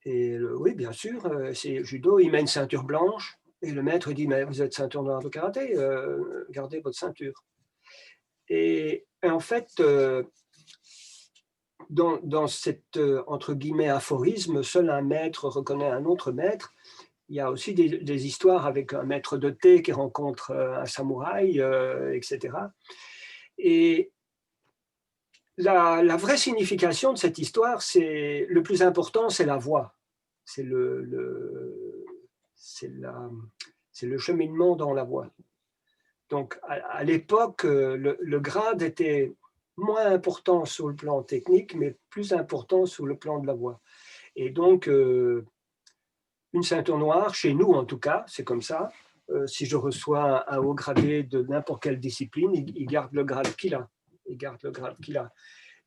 Et oui, bien sûr, c'est le judo. Il met une ceinture blanche et le maître dit mais vous êtes ceinture noire de karaté, gardez votre ceinture. Et en fait, dans cet entre guillemets aphorisme, seul un maître reconnaît un autre maître. Il y a aussi des histoires avec un maître de thé qui rencontre un samouraï, etc. Et la vraie signification de cette histoire, c'est le plus important, c'est la voie. C'est le cheminement dans la voie. Donc, à l'époque, le grade était moins important sur le plan technique, mais plus important sur le plan de la voie. Et donc, une ceinture noire, chez nous en tout cas, c'est comme ça. Si je reçois un haut gradé de n'importe quelle discipline, il garde le grade qu'il a. Il garde le grade qu'il a.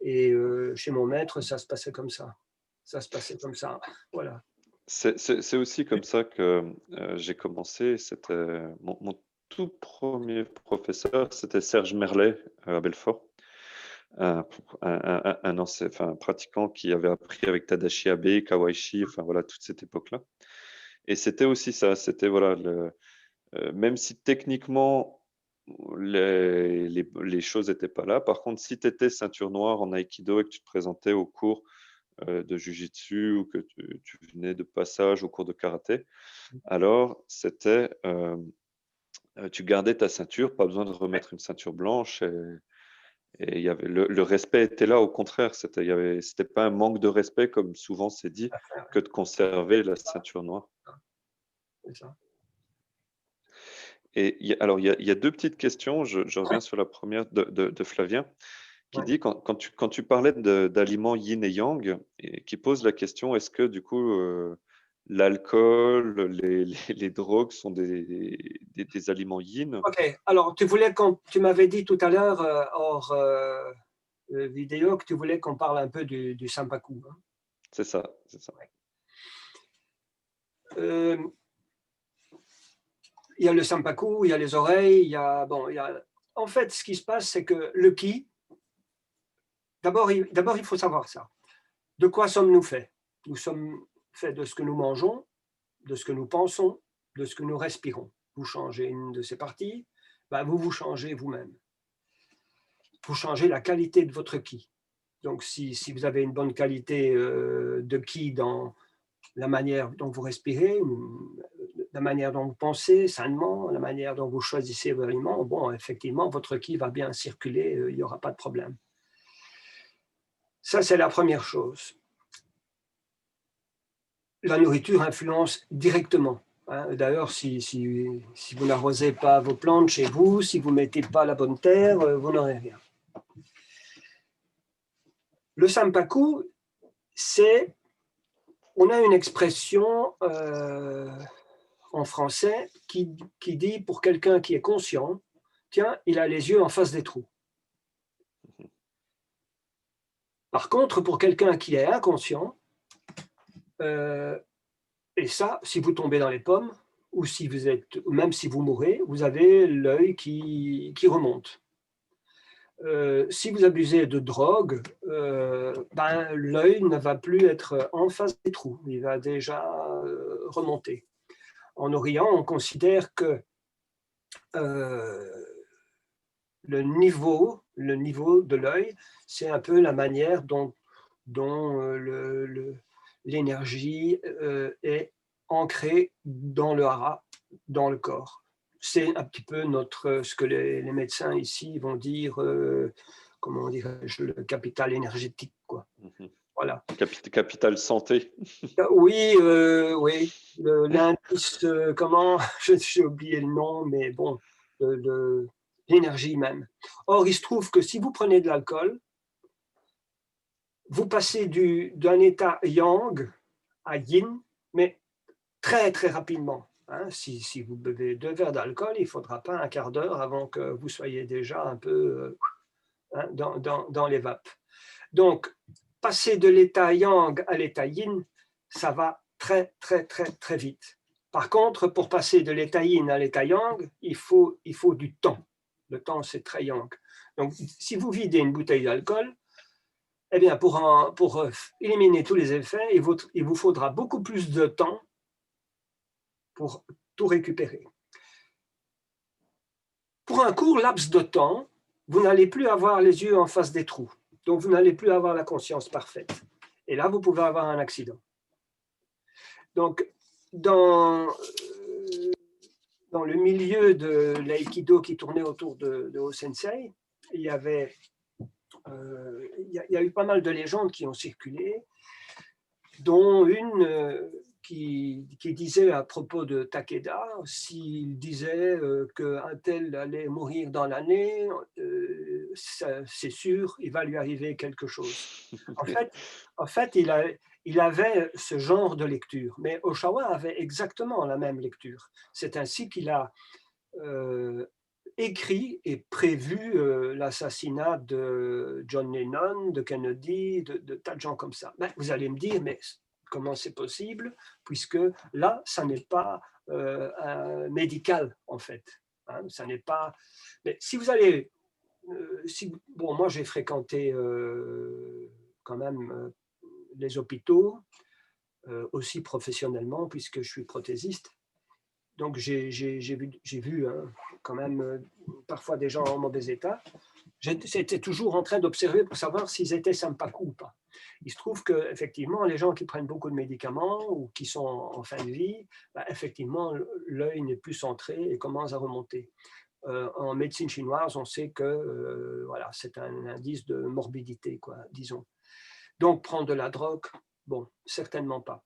Et chez mon maître, ça se passait comme ça. Ça se passait comme ça. Voilà. C'est aussi comme ça que j'ai commencé. C'était mon tout premier professeur, c'était Serge Merlet à Belfort. Un pratiquant qui avait appris avec Tadashi Abe, Kawaishi, enfin voilà, toute cette époque-là. Et c'était aussi ça, c'était voilà, même si techniquement les choses n'étaient pas là, par contre, si tu étais ceinture noire en Aïkido et que tu te présentais au cours de Jiu-Jitsu ou que tu venais de passage au cours de karaté, alors c'était, tu gardais ta ceinture, pas besoin de remettre une ceinture blanche. Et il y avait le respect était là, au contraire, c'était pas un manque de respect, comme souvent c'est dit, que de conserver la ceinture noire. C'est ça. Et alors, il y a 2 petites questions. Je reviens sur la première de Flavien, qui dit quand tu parlais d'aliments yin et yang, et qui pose la question, est-ce que du coup, l'alcool, les drogues sont des aliments yin? Ok, alors tu m'avais dit tout à l'heure hors vidéo que tu voulais qu'on parle un peu du Sampaku. Hein. C'est ça, c'est ça. Ouais. Il y a le Sampaku, il y a les oreilles, il y a... En fait, ce qui se passe, c'est que le ki, d'abord, il faut savoir ça. De quoi sommes-nous faits? Nous sommes faits de ce que nous mangeons, de ce que nous pensons, de ce que nous respirons. Vous changez une de ces parties, vous vous changez vous-même. Vous changez la qualité de votre ki. Donc, si vous avez une bonne qualité de ki dans la manière dont vous respirez, la manière dont vous pensez sainement, la manière dont vous choisissez vos aliments, bon, effectivement, votre ki va bien circuler, il n'y aura pas de problème. Ça, c'est la première chose. La nourriture influence directement. D'ailleurs, si vous n'arrosez pas vos plantes chez vous, si vous ne mettez pas la bonne terre, vous n'aurez rien. Le sampaku, on a une expression en français qui dit pour quelqu'un qui est conscient, tiens, il a les yeux en face des trous. Par contre, pour quelqu'un qui est inconscient, et ça, si vous tombez dans les pommes, ou même si vous mourrez, vous avez l'œil qui remonte. Si vous abusez de drogue, l'œil ne va plus être en face des trous, il va déjà remonter. En Orient, on considère que le niveau de l'œil, c'est un peu la manière dont l'énergie est ancrée dans le hara, dans le corps. C'est un petit peu ce que les médecins ici vont dire, comment dirais-je, le capital énergétique, quoi. Voilà. Capital santé. Oui, l'indice, comment, j'ai oublié le nom, mais bon, l'énergie même. Or, il se trouve que si vous prenez de l'alcool, vous passez d'un état yang à yin, mais très, très rapidement. Si vous buvez 2 verres d'alcool, il ne faudra pas un quart d'heure avant que vous soyez déjà un peu dans les vapes. Donc, passer de l'état yang à l'état yin, ça va très, très, très, très vite. Par contre, pour passer de l'état yin à l'état yang, il faut du temps. Le temps, c'est très yang. Donc, si vous videz une bouteille d'alcool, eh bien, pour éliminer tous les effets, il vous faudra beaucoup plus de temps pour tout récupérer. Pour un court laps de temps, vous n'allez plus avoir les yeux en face des trous. Donc, vous n'allez plus avoir la conscience parfaite. Et là, vous pouvez avoir un accident. Donc, dans le milieu de l'aïkido qui tournait autour de Ho-sensei, il y a eu pas mal de légendes qui ont circulé, dont une qui disait à propos de Takeda, s'il disait qu'un tel allait mourir dans l'année, c'est sûr, il va lui arriver quelque chose. En fait, il avait ce genre de lecture, mais Oshawa avait exactement la même lecture. C'est ainsi qu'il a écrit et prévu l'assassinat de John Lennon, de Kennedy, de tas de gens comme ça. Vous allez me dire, mais comment c'est possible, puisque là, ça n'est pas médical, en fait. Ça n'est pas... Mais si vous allez... bon, moi, j'ai fréquenté quand même les hôpitaux, aussi professionnellement, puisque je suis prothésiste. Donc, j'ai vu quand même parfois des gens en mauvais état. J'étais toujours en train d'observer pour savoir s'ils étaient sampaku ou pas. Il se trouve qu'effectivement, les gens qui prennent beaucoup de médicaments ou qui sont en fin de vie, effectivement, l'œil n'est plus centré et commence à remonter. En médecine chinoise, on sait que voilà, c'est un indice de morbidité, quoi, disons. Donc, prendre de la drogue, bon, certainement pas.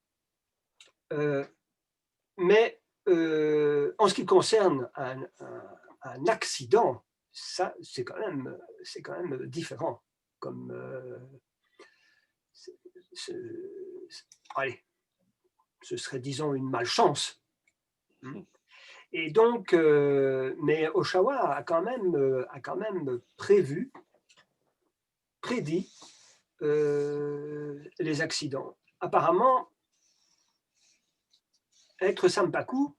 Mais en ce qui concerne un accident, ça, c'est quand même différent. Comme, allez, ce serait, disons, une malchance. Et donc, mais Oshawa a quand même prédit les accidents. Apparemment, être sampaku,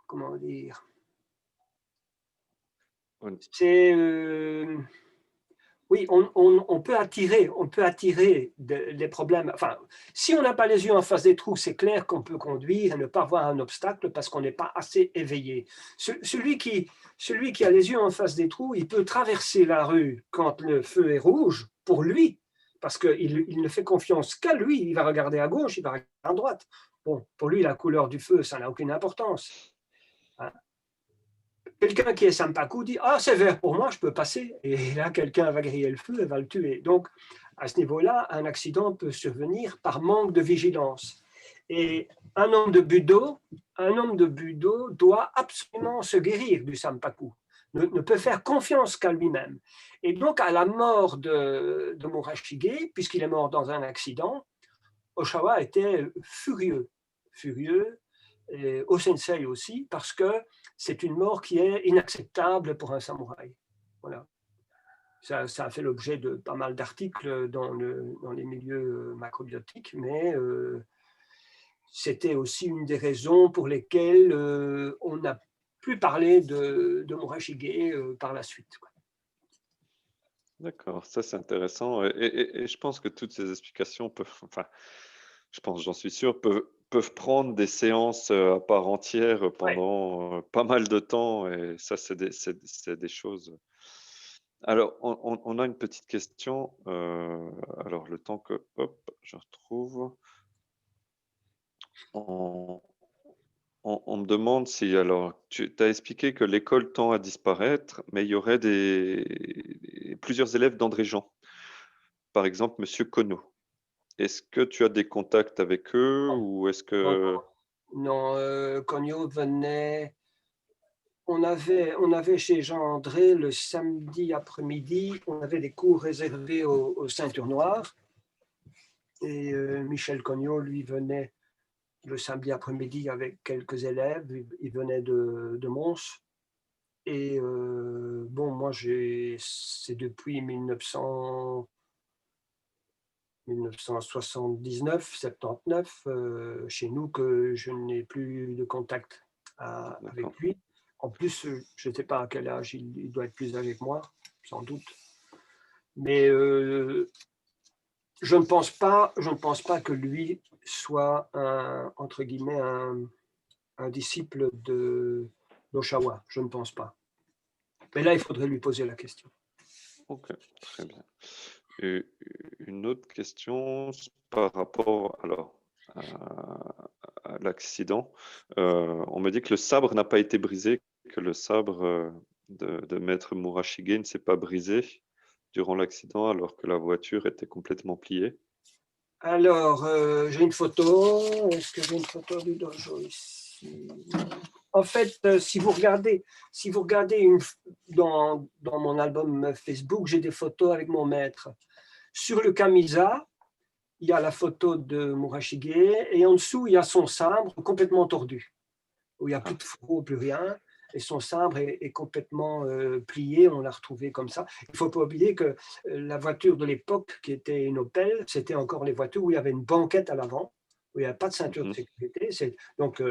comment dire, c'est... oui, oui, on peut attirer les problèmes. Enfin, si on n'a pas les yeux en face des trous, c'est clair qu'on peut conduire et ne pas voir un obstacle parce qu'on n'est pas assez éveillé. Celui qui a les yeux en face des trous, il peut traverser la rue quand le feu est rouge pour lui, parce qu'il ne fait confiance qu'à lui. Il va regarder à gauche, il va regarder à droite. Bon, pour lui, la couleur du feu, ça n'a aucune importance. Hein. Quelqu'un qui est Sampaku dit « Ah, c'est vert pour moi, je peux passer ». Et là, quelqu'un va griller le feu et va le tuer. Donc, à ce niveau-là, un accident peut survenir par manque de vigilance. Et un homme de budo doit absolument se guérir du Sampaku, ne peut faire confiance qu'à lui-même. Et donc, à la mort de Murashige, puisqu'il est mort dans un accident, Oshawa était furieux, et Osensei aussi, parce que c'est une mort qui est inacceptable pour un samouraï. Voilà. Ça a fait l'objet de pas mal d'articles dans les milieux macrobiotiques, mais c'était aussi une des raisons pour lesquelles on n'a plus parlé de Murashige par la suite. D'accord, ça c'est intéressant. Et je pense que toutes ces explications peuvent, enfin, je pense, j'en suis sûr, peuvent prendre des séances à part entière Ouais. pendant pas mal de temps. Et ça, c'est des choses. Alors, on a une petite question. Alors, le temps que, hop, je retrouve. On, on me demande si, alors, tu as expliqué que l'école tend à disparaître, mais il y aurait plusieurs élèves d'André Jean, par exemple, Monsieur Conneau. Est-ce que tu as des contacts avec eux ou est-ce Non, que... non, Cogno venait. On avait chez Jean-André le samedi après-midi, on avait des cours réservés aux ceintures noires. Et Michel Cognot, lui, venait le samedi après-midi avec quelques élèves. Il venait de Mons. Et bon, moi, c'est depuis 1979, 79, chez nous, que je n'ai plus de contact avec D'accord. lui. En plus, je ne sais pas à quel âge il doit être plus âgé que moi, sans doute. Mais je ne pense pas que lui soit entre guillemets un disciple d'Oshawa. Je ne pense pas. Mais là, il faudrait lui poser la question. Ok, très bien. Et une autre question par rapport alors, à l'accident. On me dit que le sabre n'a pas été brisé, que le sabre de Maître Murashige ne s'est pas brisé durant l'accident alors que la voiture était complètement pliée. Alors, j'ai une photo. Est-ce que j'ai une photo du dojo ici? En fait, si vous regardez dans mon album Facebook, j'ai des photos avec mon maître. Sur le Kamisa, il y a la photo de Murashige et en dessous, il y a son sabre complètement tordu, où il n'y a plus de fourreau, plus rien. Et son sabre est complètement plié, on l'a retrouvé comme ça. Il ne faut pas oublier que la voiture de l'époque, qui était une Opel, c'était encore les voitures où il y avait une banquette à l'avant, où il n'y avait pas de ceinture de sécurité. Donc,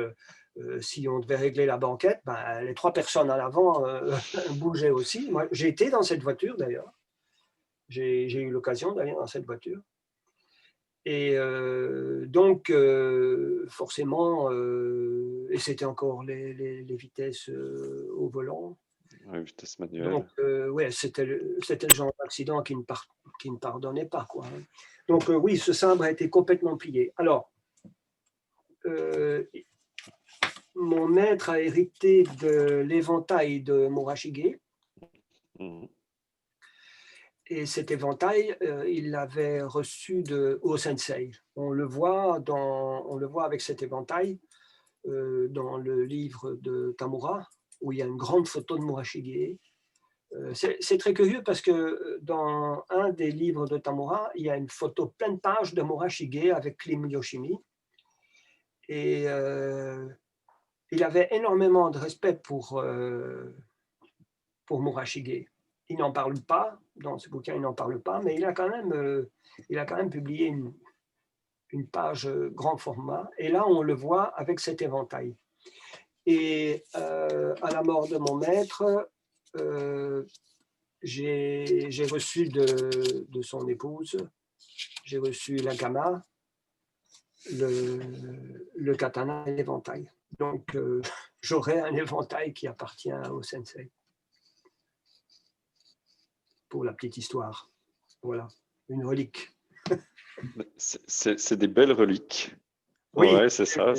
si on devait régler la banquette, ben, les trois personnes à l'avant bougeaient aussi. Moi, j'ai été dans cette voiture d'ailleurs. J'ai eu l'occasion d'aller dans cette voiture. Et donc, forcément, et c'était encore les vitesses au volant. À vitesse Donc, manuelle. ouais, c'était le genre d'accident qui ne pardonnait pas, quoi. Donc, oui, ce sabre a été complètement plié. Alors, mon maître a hérité de l'éventail de Murashige. Mhm. Et cet éventail, il l'avait reçu de O-sensei. On le voit avec cet éventail dans le livre de Tamura, où il y a une grande photo de Murashige. C'est très curieux parce que dans un des livres de Tamura, il y a une photo pleine page de Murashige avec Klim Yoshimi. Et il avait énormément de respect pour Murashige. Il n'en parle pas, dans ce bouquin, il n'en parle pas, mais il a quand même publié une page grand format. Et là, on le voit avec cet éventail. Et à la mort de mon maître, j'ai reçu de son épouse, j'ai reçu la gama, le katana et l'éventail. Donc, j'aurai un éventail qui appartient au sensei. Pour la petite histoire. Voilà, une relique. C'est des belles reliques. Oui. Ouais, c'est ça.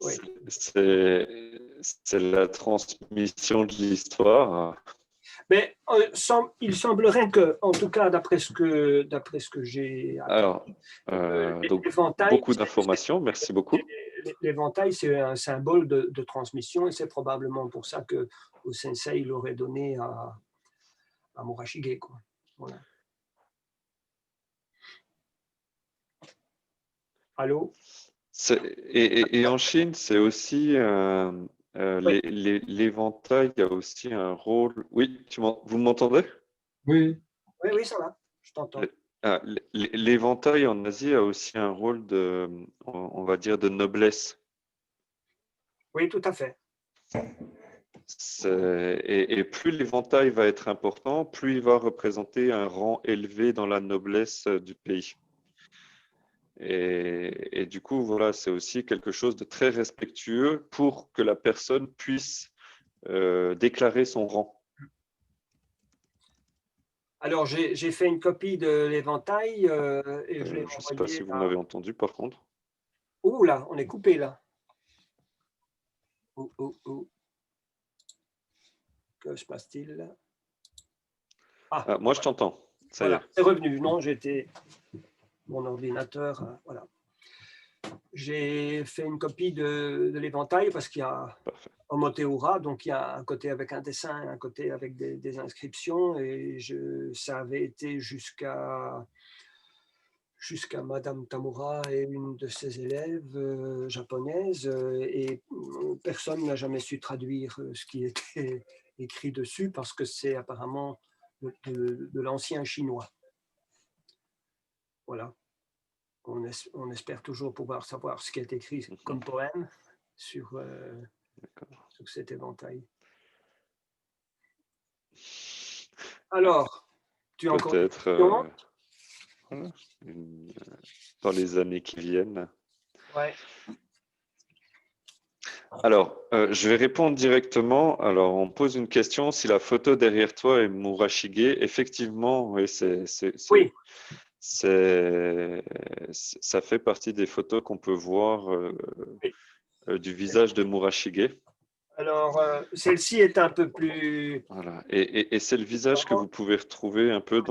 Oui. C'est la transmission de l'histoire. Mais il semblerait que, en tout cas, d'après ce que j'ai appris, Alors, donc, l'éventail, beaucoup d'informations. Merci beaucoup. l'éventail, c'est un symbole de transmission et c'est probablement pour ça que au sensei il l'aurait donné à Murashige, quoi. Voilà. Allô? Et en Chine, c'est aussi Oui. l'éventail, il y a aussi un rôle. Oui, vous m'entendez? Oui, Oui, oui, ça va, je t'entends. L'éventail en Asie a aussi un rôle de, on va dire, de noblesse. Oui, tout à fait. Et plus l'éventail va être important, plus il va représenter un rang élevé dans la noblesse du pays. Et du coup, voilà, c'est aussi quelque chose de très respectueux pour que la personne puisse déclarer son rang. Alors, j'ai fait une copie de l'éventail et je l'ai Je ne sais pas si envoyé vous à... m'avez entendu, par contre. Ouh là, on est coupé là. Oh. Que se passe-t-il? Moi, je t'entends. Ça y Voilà, est. c'est revenu. Non, j'étais... Mon ordinateur, voilà. J'ai fait une copie de l'éventail parce qu'il y a Parfait. Omoteura, donc il y a un côté avec un dessin, un côté avec des inscriptions et ça avait été jusqu'à Madame Tamura et une de ses élèves japonaises et personne n'a jamais su traduire ce qui était écrit dessus parce que c'est apparemment de l'ancien chinois. Voilà. On espère toujours pouvoir savoir ce qui est écrit comme poème sur cet éventail. Alors, tu as encore des Peut-être voilà, dans les années qui viennent. Ouais. Alors, je vais répondre directement. Alors, on pose une question. Si la photo derrière toi est Murashige, effectivement, oui, Oui. ça fait partie des photos qu'on peut voir Oui. du visage de Murashige. Alors, celle-ci est un peu plus... Voilà. Et c'est le visage que vous pouvez retrouver un peu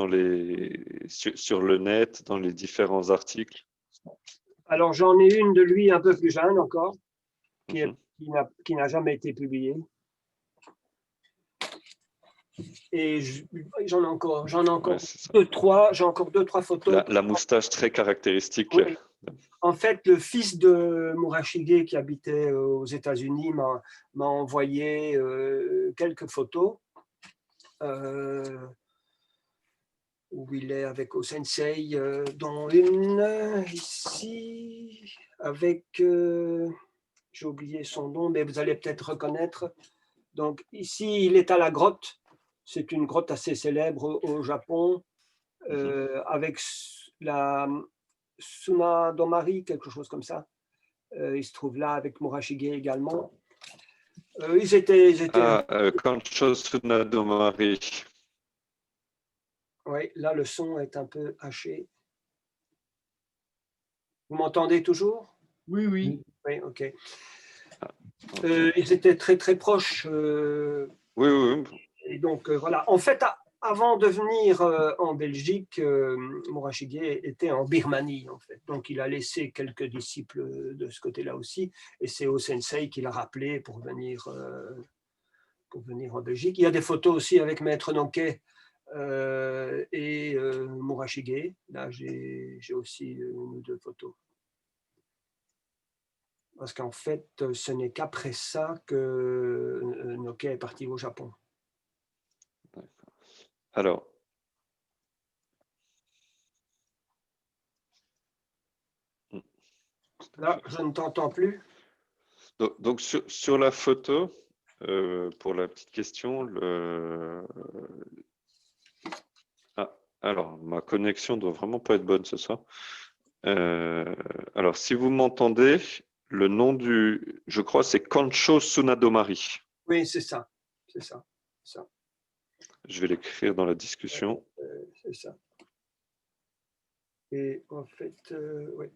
sur le net, dans les différents articles. Alors, j'en ai une de lui un peu plus jeune encore, qui Mhm. n'a jamais été publiée. Et j'en ai encore Ouais, c'est ça. deux, trois photos. La moustache très caractéristique. Oui. En fait, le fils de Murashige qui habitait aux États-Unis m'a envoyé quelques photos où il est avec Osensei, dont une ici, avec, j'ai oublié son nom, mais vous allez peut-être reconnaître. Donc ici, il est à la grotte. C'est une grotte assez célèbre au Japon, avec la Suna Domari, quelque chose comme ça. Il se trouve là avec Murashige également. Ils étaient Kancho Tsunadomari. Oui, là le son est un peu haché. Vous m'entendez toujours? oui, oui. Oui, ok. Okay. Ils étaient très très proches. Oui. Et donc voilà. En fait, avant de venir en Belgique, Murashige était en Birmanie en fait. Donc il a laissé quelques disciples de ce côté-là aussi. Et c'est au sensei qui l'a rappelé pour venir en Belgique. Il y a des photos aussi avec Maître Nonquet et Murashige. Là, j'ai aussi une ou deux photos. Parce qu'en fait, ce n'est qu'après ça que Nonquet est parti au Japon. Alors. Là, je ne t'entends plus. Donc sur la photo, pour la petite question. Alors, ma connexion doit vraiment pas être bonne ce soir. Alors, si vous m'entendez, le nom je crois, c'est Kancho Sunadomari. Oui, c'est ça. C'est ça. Je vais l'écrire dans la discussion. C'est ça. Et en fait, oui.